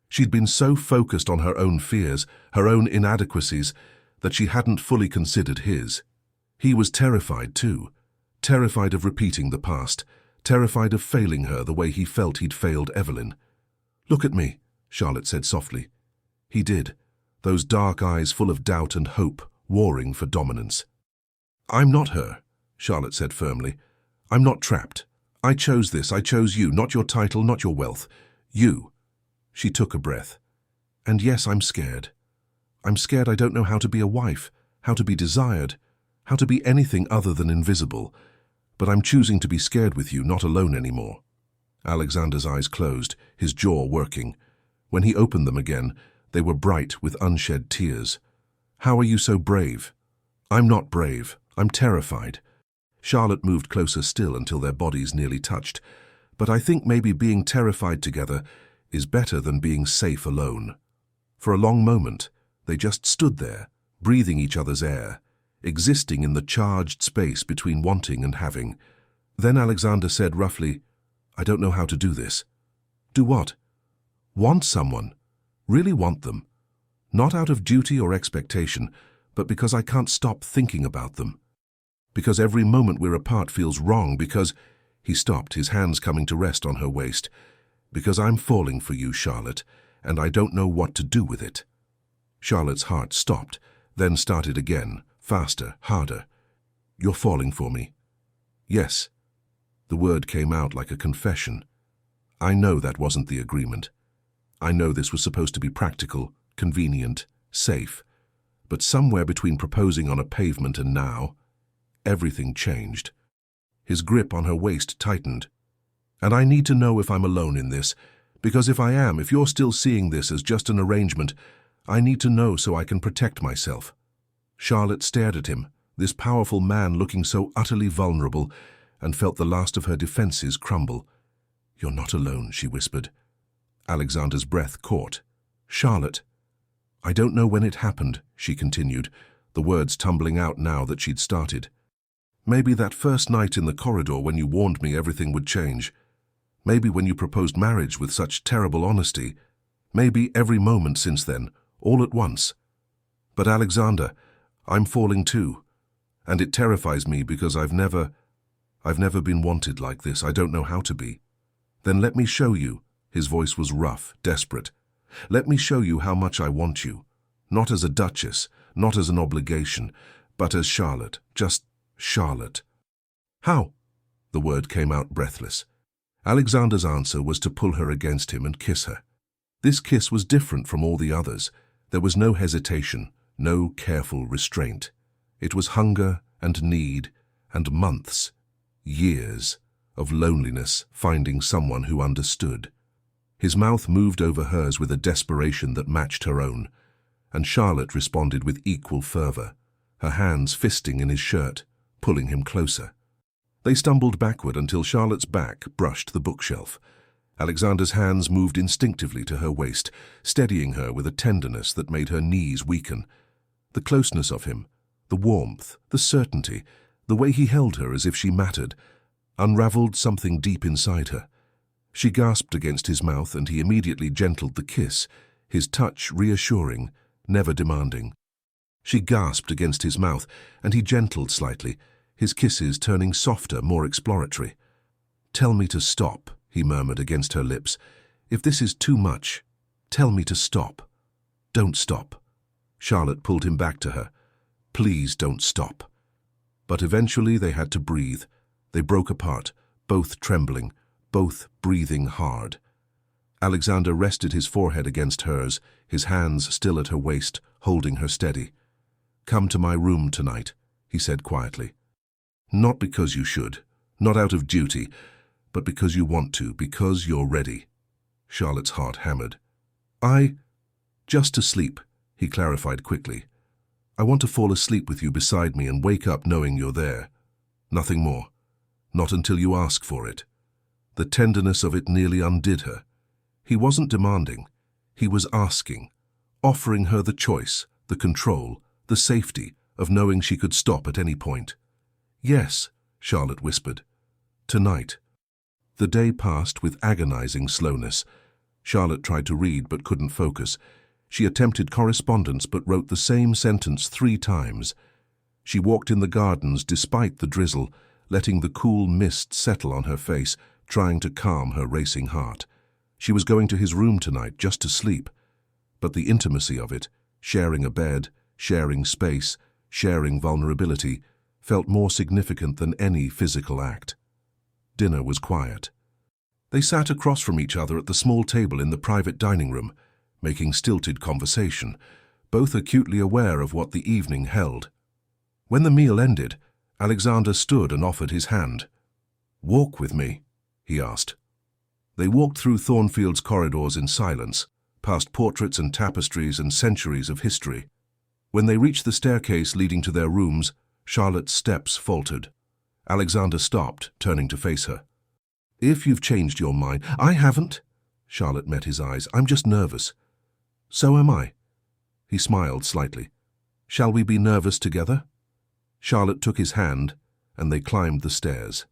She'd been so focused on her own fears, her own inadequacies, that she hadn't fully considered his. He was terrified too, terrified of repeating the past, terrified of failing her the way he felt he'd failed Evelyn. "Look at me," Charlotte said softly. He did, those dark eyes full of doubt and hope, warring for dominance. "I'm not her," Charlotte said firmly. "I'm not trapped. I chose this, I chose you, not your title, not your wealth. You." She took a breath. "And yes, I'm scared. I'm scared I don't know how to be a wife, how to be desired, how to be anything other than invisible. But I'm choosing to be scared with you, not alone anymore." Alexander's eyes closed, his jaw working. When he opened them again, they were bright with unshed tears. "How are you so brave?" "I'm not brave. I'm terrified." Charlotte moved closer still until their bodies nearly touched. "But I think maybe being terrified together is better than being safe alone." For a long moment, they just stood there, breathing each other's air, existing in the charged space between wanting and having. Then Alexander said roughly, "I don't know how to do this." "Do what?" "Want someone. Really want them. Not out of duty or expectation, but because I can't stop thinking about them. Because every moment we're apart feels wrong, because—" He stopped, his hands coming to rest on her waist. "Because I'm falling for you, Charlotte, and I don't know what to do with it." Charlotte's heart stopped, then started again, faster, harder. "You're falling for me?" "Yes." The word came out like a confession. "I know that wasn't the agreement. I know this was supposed to be practical, convenient, safe. But somewhere between proposing on a pavement and now, everything changed." His grip on her waist tightened. "And I need to know if I'm alone in this, because if I am, if you're still seeing this as just an arrangement, I need to know so I can protect myself." Charlotte stared at him, this powerful man looking so utterly vulnerable, and felt the last of her defenses crumble. "You're not alone," she whispered. Alexander's breath caught. "Charlotte." "I don't know when it happened," she continued, the words tumbling out now that she'd started. "Maybe that first night in the corridor when you warned me everything would change. Maybe when you proposed marriage with such terrible honesty. Maybe every moment since then, all at once. But Alexander, I'm falling too. And it terrifies me because I've never been wanted like this. I don't know how to be. Then let me show you." His voice was rough, desperate. "Let me show you how much I want you. Not as a duchess, not as an obligation, but as Charlotte, just Charlotte." "How?" The word came out breathless. Alexander's answer was to pull her against him and kiss her. This kiss was different from all the others. There was no hesitation, no careful restraint. It was hunger and need and months, years, of loneliness finding someone who understood. His mouth moved over hers with a desperation that matched her own, and Charlotte responded with equal fervor, her hands fisting in his shirt, pulling him closer. They stumbled backward until Charlotte's back brushed the bookshelf. Alexander's hands moved instinctively to her waist, steadying her with a tenderness that made her knees weaken. The closeness of him, the warmth, the certainty, the way he held her as if she mattered, unraveled something deep inside her. She gasped against his mouth, and he immediately gentled the kiss, his touch reassuring, never demanding. She gasped against his mouth, and he gentled slightly, his kisses turning softer, more exploratory. "Tell me to stop," he murmured against her lips. "If this is too much, tell me to stop. Don't stop." Charlotte pulled him back to her. "Please don't stop." But eventually they had to breathe. They broke apart, both trembling, both breathing hard. Alexander rested his forehead against hers, his hands still at her waist, holding her steady. "Come to my room tonight," he said quietly. "Not because you should, not out of duty, but because you want to, because you're ready." Charlotte's heart hammered. Just to sleep," he clarified quickly. "I want to fall asleep with you beside me and wake up knowing you're there. Nothing more. Not until you ask for it." The tenderness of it nearly undid her. He wasn't demanding. He was asking, offering her the choice, the control, the safety of knowing she could stop at any point. "Yes," Charlotte whispered. "Tonight." The day passed with agonizing slowness. Charlotte tried to read but couldn't focus. She attempted correspondence but wrote the same sentence 3 times. She walked in the gardens despite the drizzle, letting the cool mist settle on her face, trying to calm her racing heart. She was going to his room tonight just to sleep. But the intimacy of it, sharing a bed, sharing space, sharing vulnerability, felt more significant than any physical act. Dinner was quiet. They sat across from each other at the small table in the private dining room, making stilted conversation, both acutely aware of what the evening held. When the meal ended, Alexander stood and offered his hand. "Walk with me," he asked. They walked through Thornfield's corridors in silence, past portraits and tapestries and centuries of history. When they reached the staircase leading to their rooms, Charlotte's steps faltered. Alexander stopped, turning to face her. "If you've changed your mind—" "I haven't." Charlotte met his eyes. "I'm just nervous." "So am I." He smiled slightly. "Shall we be nervous together?" Charlotte took his hand, and they climbed the stairs.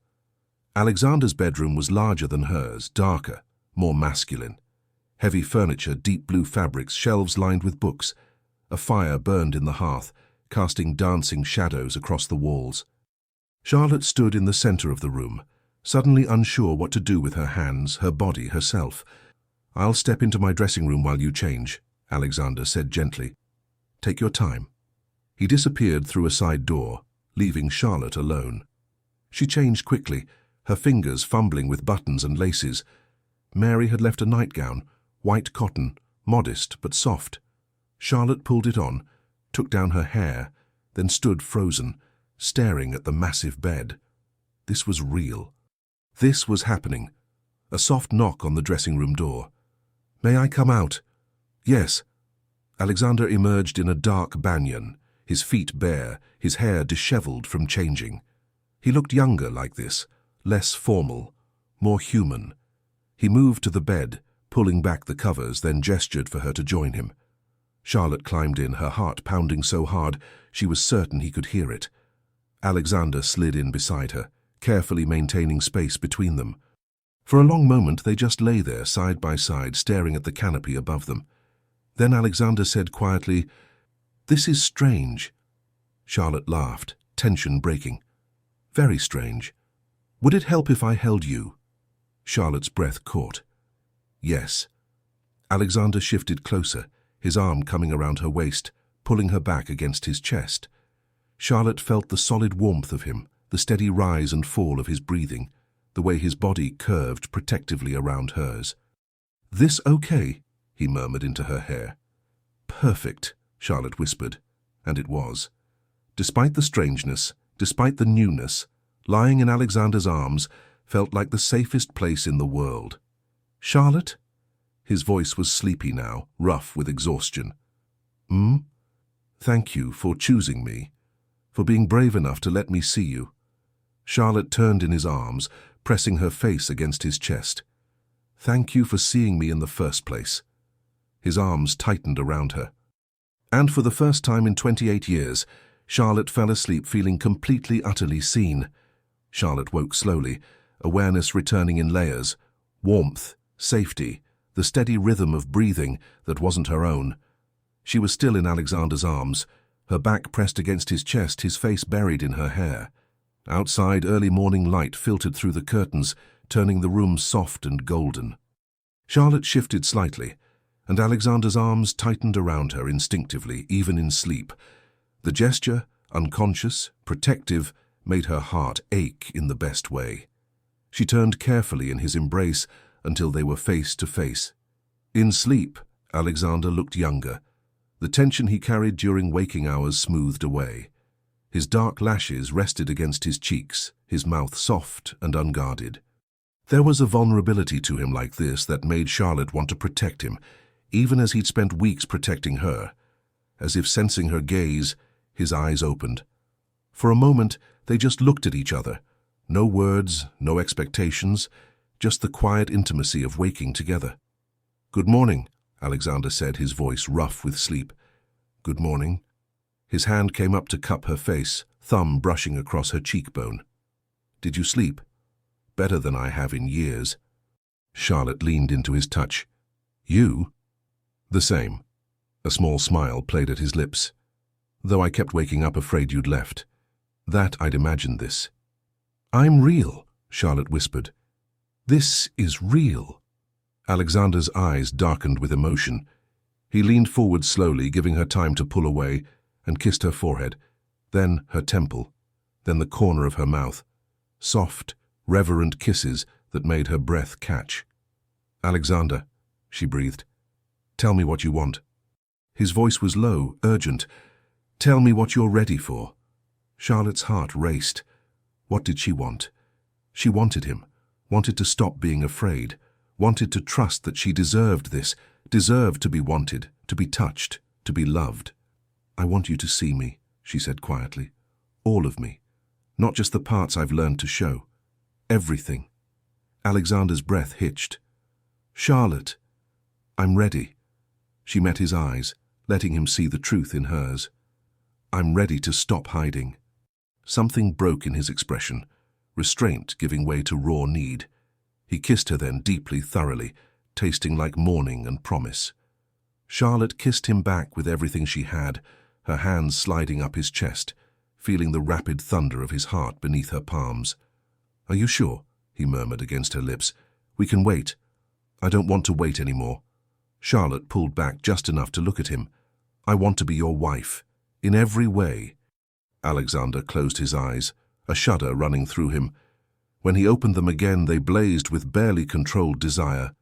Alexander's bedroom was larger than hers, darker, more masculine. Heavy furniture, deep blue fabrics, shelves lined with books. A fire burned in the hearth, casting dancing shadows across the walls. Charlotte stood in the center of the room, suddenly unsure what to do with her hands, her body, herself. "I'll step into my dressing room while you change," Alexander said gently. "Take your time." He disappeared through a side door, leaving Charlotte alone. She changed quickly, her fingers fumbling with buttons and laces. Mary had left a nightgown, white cotton, modest but soft. Charlotte pulled it on, took down her hair, then stood frozen, staring at the massive bed. This was real. This was happening. A soft knock on the dressing room door. "May I come out?" "Yes." Alexander emerged in a dark banyan, his feet bare, his hair disheveled from changing. He looked younger like this, less formal, more human. He moved to the bed, pulling back the covers, then gestured for her to join him. Charlotte climbed in, her heart pounding so hard she was certain he could hear it. Alexander slid in beside her, carefully maintaining space between them. For a long moment they just lay there, side by side, staring at the canopy above them. Then Alexander said quietly, "This is strange." Charlotte laughed, tension breaking. "Very strange. Would it help if I held you?" Charlotte's breath caught. "Yes." Alexander shifted closer, his arm coming around her waist, pulling her back against his chest. Charlotte felt the solid warmth of him, the steady rise and fall of his breathing, the way his body curved protectively around hers. "This okay?" he murmured into her hair. "Perfect," Charlotte whispered, and it was. Despite the strangeness, despite the newness, lying in Alexander's arms felt like the safest place in the world. "Charlotte?" His voice was sleepy now, rough with exhaustion. "Thank you for choosing me, for being brave enough to let me see you." Charlotte turned in his arms, pressing her face against his chest. "Thank you for seeing me in the first place." His arms tightened around her. And for the first time in 28 years, Charlotte fell asleep feeling completely, utterly seen. Charlotte woke slowly, awareness returning in layers. Warmth, safety, the steady rhythm of breathing that wasn't her own. She was still in Alexander's arms, her back pressed against his chest, his face buried in her hair. Outside, early morning light filtered through the curtains, turning the room soft and golden. Charlotte shifted slightly, and Alexander's arms tightened around her instinctively, even in sleep. The gesture, unconscious, protective, made her heart ache in the best way. She turned carefully in his embrace until they were face to face. In sleep, Alexander looked younger. The tension he carried during waking hours smoothed away. His dark lashes rested against his cheeks, his mouth soft and unguarded. There was a vulnerability to him like this that made Charlotte want to protect him, even as he'd spent weeks protecting her. As if sensing her gaze, his eyes opened. For a moment, they just looked at each other. No words, no expectations, just the quiet intimacy of waking together. "Good morning," Alexander said, his voice rough with sleep. "Good morning." His hand came up to cup her face, thumb brushing across her cheekbone. "Did you sleep?" better than I have in years." Charlotte leaned into his touch. "You?" "The same." A small smile played at his lips. "Though I kept waking up afraid you'd left. That I'd imagined this." "I'm real," Charlotte whispered. "This is real." Alexander's eyes darkened with emotion. He leaned forward slowly, giving her time to pull away, and kissed her forehead, then her temple, then the corner of her mouth. Soft, reverent kisses that made her breath catch. "Alexander," she breathed, "tell me what you want." His voice was low, urgent. "Tell me what you're ready for." Charlotte's heart raced. What did she want? She wanted him, wanted to stop being afraid, wanted to trust that she deserved this, deserved to be wanted, to be touched, to be loved. "I want you to see me," she said quietly. "All of me. Not just the parts I've learned to show. Everything." Alexander's breath hitched. "Charlotte, I'm ready." She met his eyes, letting him see the truth in hers. "I'm ready to stop hiding." Something broke in his expression, restraint giving way to raw need. He kissed her then deeply, thoroughly, tasting like morning and promise. Charlotte kissed him back with everything she had, her hands sliding up his chest, feeling the rapid thunder of his heart beneath her palms. "Are you sure?" he murmured against her lips. "We can wait." "I don't want to wait anymore." Charlotte pulled back just enough to look at him. "I want to be your wife, in every way." Alexander closed his eyes, a shudder running through him. When he opened them again, they blazed with barely controlled desire.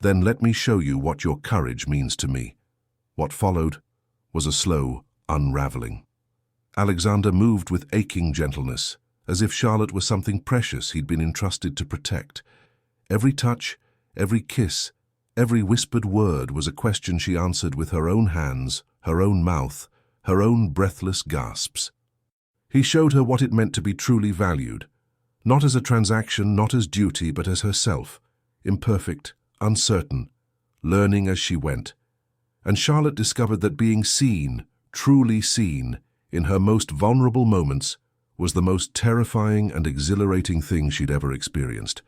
"Then let me show you what your courage means to me." What followed was a slow unraveling. Alexander moved with aching gentleness, as if Charlotte were something precious he'd been entrusted to protect. Every touch, every kiss, every whispered word was a question she answered with her own hands, her own mouth, her own breathless gasps. He showed her what it meant to be truly valued, not as a transaction, not as duty, but as herself, imperfect, uncertain, learning as she went. And Charlotte discovered that being seen, truly seen, in her most vulnerable moments, was the most terrifying and exhilarating thing she'd ever experienced.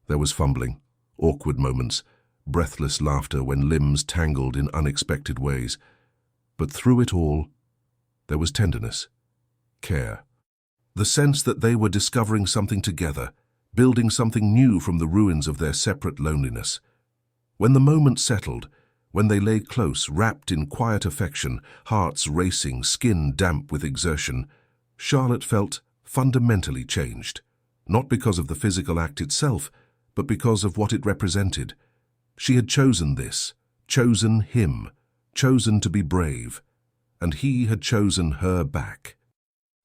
There was fumbling, awkward moments, breathless laughter when limbs tangled in unexpected ways. But through it all, there was tenderness, care, the sense that they were discovering something together, building something new from the ruins of their separate loneliness. When the moment settled, when they lay close, wrapped in quiet affection, hearts racing, skin damp with exertion, Charlotte felt fundamentally changed, not because of the physical act itself, but because of what it represented. She had chosen this, chosen him, chosen to be brave, and he had chosen her back.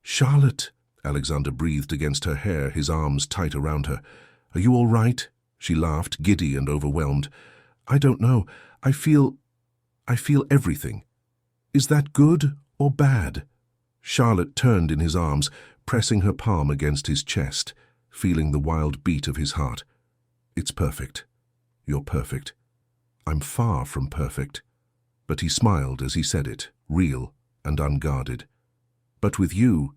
"Charlotte," Alexander breathed against her hair, his arms tight around her. "Are you all right?" She laughed, giddy and overwhelmed. "I don't know. I feel everything. Is that good or bad?" Charlotte turned in his arms, pressing her palm against his chest, feeling the wild beat of his heart. "It's perfect. You're perfect. I'm far from perfect." But he smiled as he said it, real and unguarded. "But with you,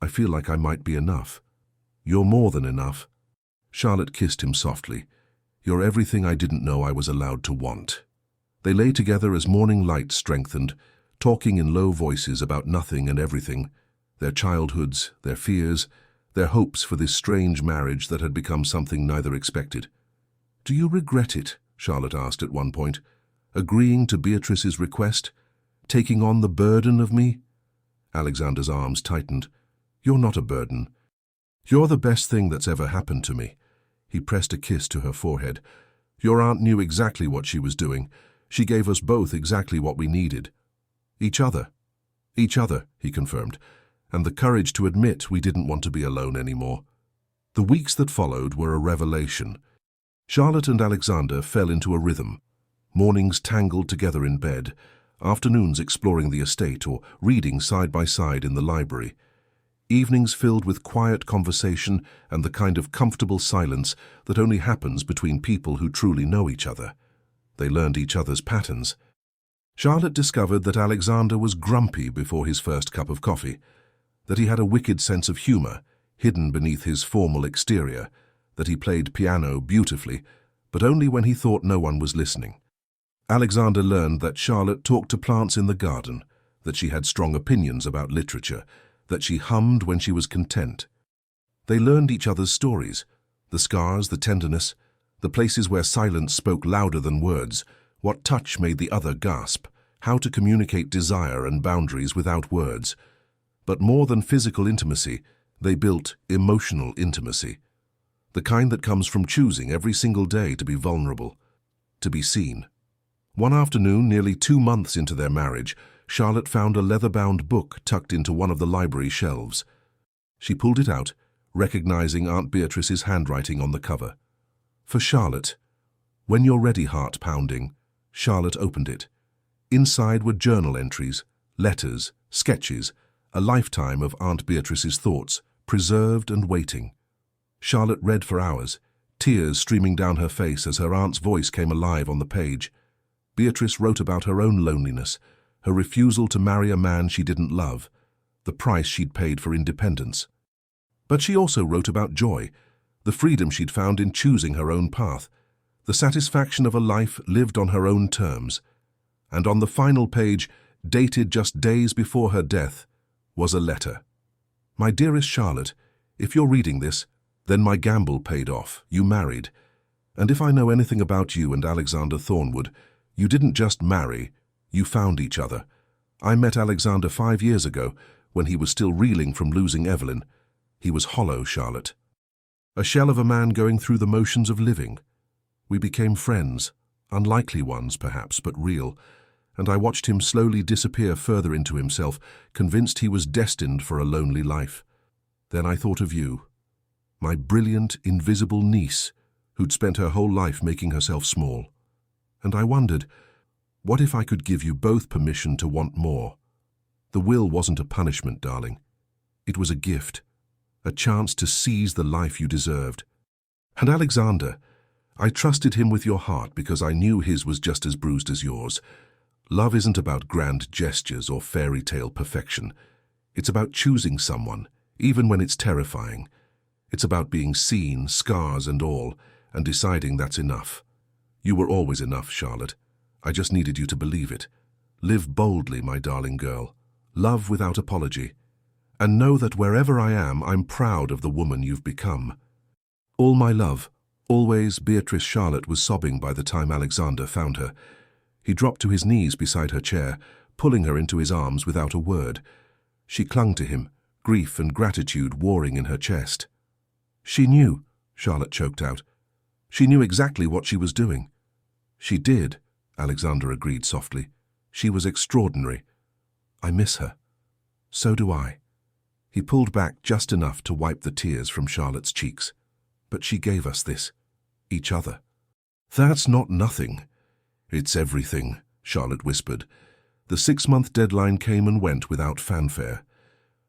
I feel like I might be enough." "You're more than enough." Charlotte kissed him softly. "You're everything I didn't know I was allowed to want." They lay together as morning light strengthened, talking in low voices about nothing and everything, their childhoods, their fears, their hopes for this strange marriage that had become something neither expected. "Do you regret it?" Charlotte asked at one point. "Agreeing to Beatrice's request? Taking on the burden of me?" Alexander's arms tightened. "You're not a burden. You're the best thing that's ever happened to me." He pressed a kiss to her forehead. "Your aunt knew exactly what she was doing. She gave us both exactly what we needed. Each other." "Each other," he confirmed, "and the courage to admit we didn't want to be alone anymore." The weeks that followed were a revelation. Charlotte and Alexander fell into a rhythm. Mornings tangled together in bed, afternoons exploring the estate or reading side by side in the library. Evenings filled with quiet conversation and the kind of comfortable silence that only happens between people who truly know each other. They learned each other's patterns. Charlotte discovered that Alexander was grumpy before his first cup of coffee, that he had a wicked sense of humor, hidden beneath his formal exterior, that he played piano beautifully, but only when he thought no one was listening. Alexander learned that Charlotte talked to plants in the garden, that she had strong opinions about literature, that she hummed when she was content. They learned each other's stories, the scars, the tenderness, the places where silence spoke louder than words, what touch made the other gasp, how to communicate desire and boundaries without words. But more than physical intimacy, they built emotional intimacy, the kind that comes from choosing every single day to be vulnerable, to be seen. One afternoon, nearly 2 months into their marriage, Charlotte found a leather-bound book tucked into one of the library shelves. She pulled it out, recognizing Aunt Beatrice's handwriting on the cover. For Charlotte. When you're ready, heart pounding. Charlotte opened it. Inside were journal entries, letters, sketches, a lifetime of Aunt Beatrice's thoughts, preserved and waiting. Charlotte read for hours, tears streaming down her face as her aunt's voice came alive on the page. Beatrice wrote about her own loneliness, her refusal to marry a man she didn't love, the price she'd paid for independence. But she also wrote about joy, the freedom she'd found in choosing her own path, the satisfaction of a life lived on her own terms. And on the final page, dated just days before her death, was a letter. My dearest Charlotte, if you're reading this, then my gamble paid off. You married. And if I know anything about you and Alexander Thornwood, you didn't just marry, you found each other. I met Alexander 5 years ago, when he was still reeling from losing Evelyn. He was hollow, Charlotte. A shell of a man going through the motions of living. We became friends, unlikely ones perhaps, but real, and I watched him slowly disappear further into himself, convinced he was destined for a lonely life. Then I thought of you, my brilliant, invisible niece, who'd spent her whole life making herself small. And I wondered, what if I could give you both permission to want more? The will wasn't a punishment, darling. It was a gift, a chance to seize the life you deserved. And Alexander, I trusted him with your heart because I knew his was just as bruised as yours. Love isn't about grand gestures or fairy tale perfection. It's about choosing someone, even when it's terrifying. It's about being seen, scars and all, and deciding that's enough. You were always enough, Charlotte. I just needed you to believe it. Live boldly, my darling girl. Love without apology. And know that wherever I am, I'm proud of the woman you've become. All my love. Always, Beatrice. Charlotte was sobbing by the time Alexander found her. He dropped to his knees beside her chair, pulling her into his arms without a word. She clung to him, grief and gratitude warring in her chest. She knew, Charlotte choked out. She knew exactly what she was doing. She did, Alexander agreed softly. She was extraordinary. I miss her. So do I. He pulled back just enough to wipe the tears from Charlotte's cheeks. But she gave us this, each other. That's not nothing. It's everything, Charlotte whispered. The 6-month deadline came and went without fanfare.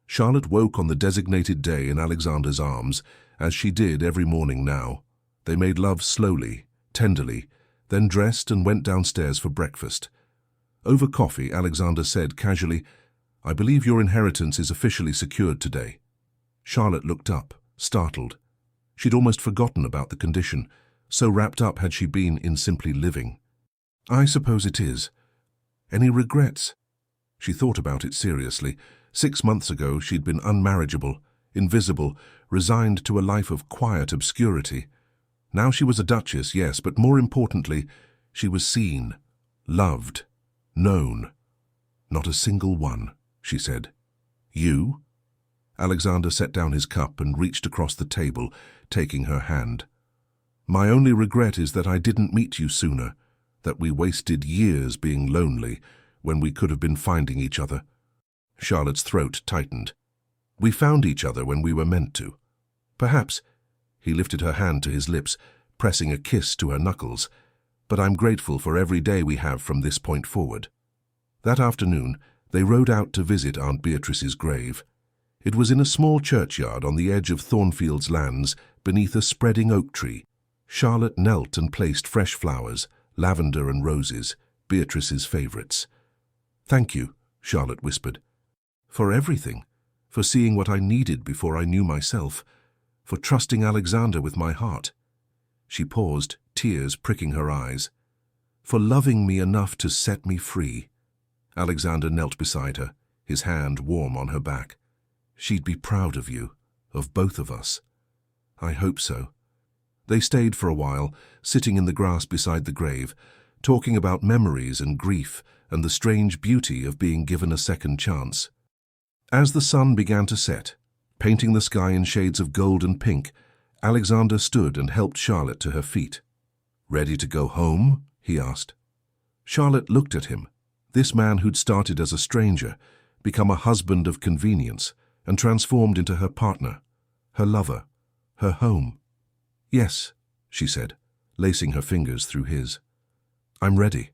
Charlotte woke on the designated day in Alexander's arms, as she did every morning now. They made love slowly, tenderly, then dressed and went downstairs for breakfast. Over coffee, Alexander said casually, I believe your inheritance is officially secured today. Charlotte looked up, startled. She'd almost forgotten about the condition, so wrapped up had she been in simply living. I suppose it is. Any regrets? She thought about it seriously. 6 months ago she'd been unmarriageable, invisible, resigned to a life of quiet obscurity. Now she was a duchess, yes, but more importantly, she was seen, loved, known. Not a single one, she said. You? Alexander set down his cup and reached across the table, taking her hand. My only regret is that I didn't meet you sooner, that we wasted years being lonely when we could have been finding each other. Charlotte's throat tightened. We found each other when we were meant to. Perhaps. He lifted her hand to his lips, pressing a kiss to her knuckles. But I'm grateful for every day we have from this point forward. That afternoon, they rode out to visit Aunt Beatrice's grave. It was in a small churchyard on the edge of Thornfield's lands, beneath a spreading oak tree. Charlotte knelt and placed fresh flowers, lavender and roses, Beatrice's favourites. Thank you, Charlotte whispered. For everything. For seeing what I needed before I knew myself. for trusting Alexander with my heart. She paused, tears pricking her eyes. For loving me enough to set me free. Alexander knelt beside her, his hand warm on her back. She'd be proud of you, of both of us. I hope so. They stayed for a while, sitting in the grass beside the grave, talking about memories and grief and the strange beauty of being given a second chance. As the sun began to set, painting the sky in shades of gold and pink, Alexander stood and helped Charlotte to her feet. "Ready to go home?" he asked. Charlotte looked at him, this man who'd started as a stranger, become a husband of convenience, and transformed into her partner, her lover, her home. "Yes," she said, lacing her fingers through his. "I'm ready."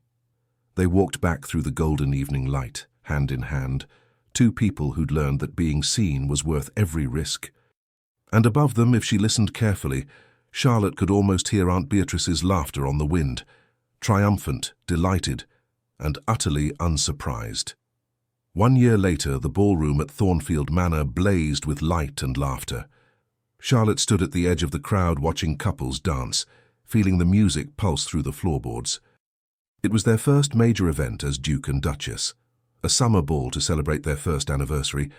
They walked back through the golden evening light, hand in hand, two people who'd learned that being seen was worth every risk. And above them, if she listened carefully, Charlotte could almost hear Aunt Beatrice's laughter on the wind, triumphant, delighted, and utterly unsurprised. 1 year later, the ballroom at Thornfield Manor blazed with light and laughter. Charlotte stood at the edge of the crowd watching couples dance, feeling the music pulse through the floorboards. It was their first major event as Duke and Duchess, a summer ball to celebrate their first anniversary,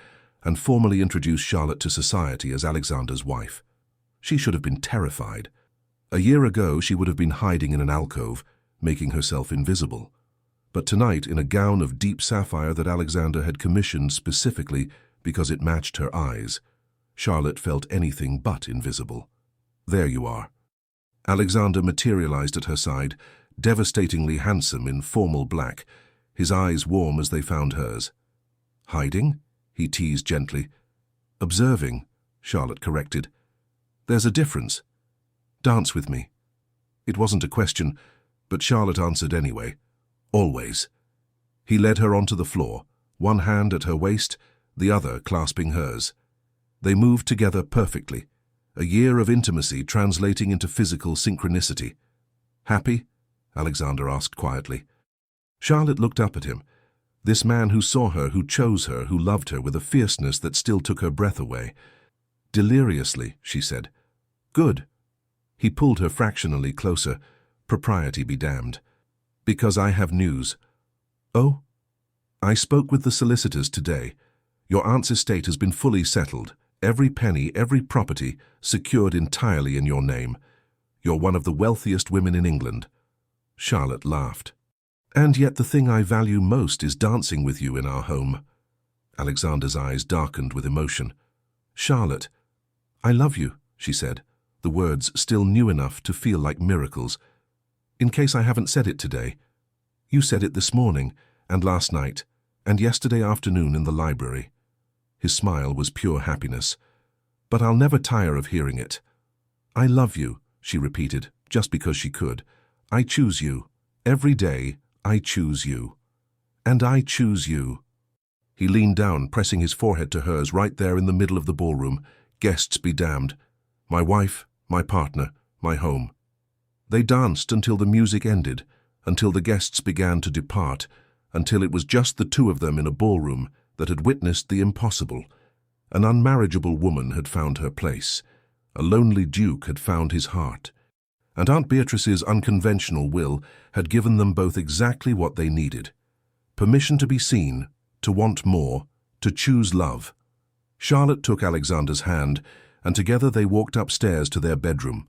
and formally introduce Charlotte to society as Alexander's wife. She should have been terrified. A year ago, she would have been hiding in an alcove, making herself invisible. But tonight, in a gown of deep sapphire that Alexander had commissioned specifically because it matched her eyes, Charlotte felt anything but invisible. "There you are." Alexander materialized at her side, devastatingly handsome in formal black, his eyes warm as they found hers. "Hiding?" he teased gently. "Observing," Charlotte corrected. "There's a difference. Dance with me." It wasn't a question, but Charlotte answered anyway. "Always." He led her onto the floor, one hand at her waist, the other clasping hers. They moved together perfectly, a year of intimacy translating into physical synchronicity. "Happy?" Alexander asked quietly. Charlotte looked up at him, this man who saw her, who chose her, who loved her with a fierceness that still took her breath away. "Deliriously," she said. "Good." He pulled her fractionally closer, propriety be damned. "Because I have news." "Oh?" "I spoke with the solicitors today. Your aunt's estate has been fully settled, every penny, every property, secured entirely in your name. You're one of the wealthiest women in England." Charlotte laughed. "And yet the thing I value most is dancing with you in our home." Alexander's eyes darkened with emotion. "Charlotte, I love you," she said, the words still new enough to feel like miracles. "In case I haven't said it today. You said it this morning, and last night, and yesterday afternoon in the library." His smile was pure happiness. "But I'll never tire of hearing it." "I love you," she repeated, just because she could. "I choose you. Every day, I choose you. And I choose you." He leaned down, pressing his forehead to hers right there in the middle of the ballroom. "Guests be damned. My wife, my partner, my home." They danced until the music ended, until the guests began to depart, until it was just the two of them in a ballroom that had witnessed the impossible. An unmarriageable woman had found her place. A lonely duke had found his heart. And Aunt Beatrice's unconventional will had given them both exactly what they needed. Permission to be seen, to want more, to choose love. Charlotte took Alexander's hand, and together they walked upstairs to their bedroom,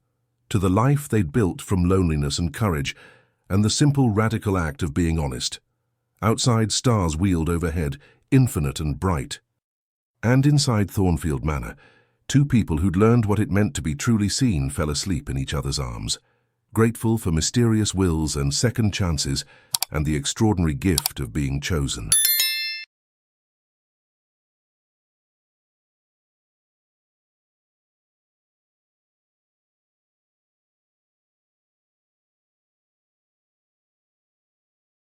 to the life they'd built from loneliness and courage, and the simple radical act of being honest. Outside, stars wheeled overhead, infinite and bright. And inside Thornfield Manor, two people who'd learned what it meant to be truly seen fell asleep in each other's arms, grateful for mysterious wills and second chances and the extraordinary gift of being chosen.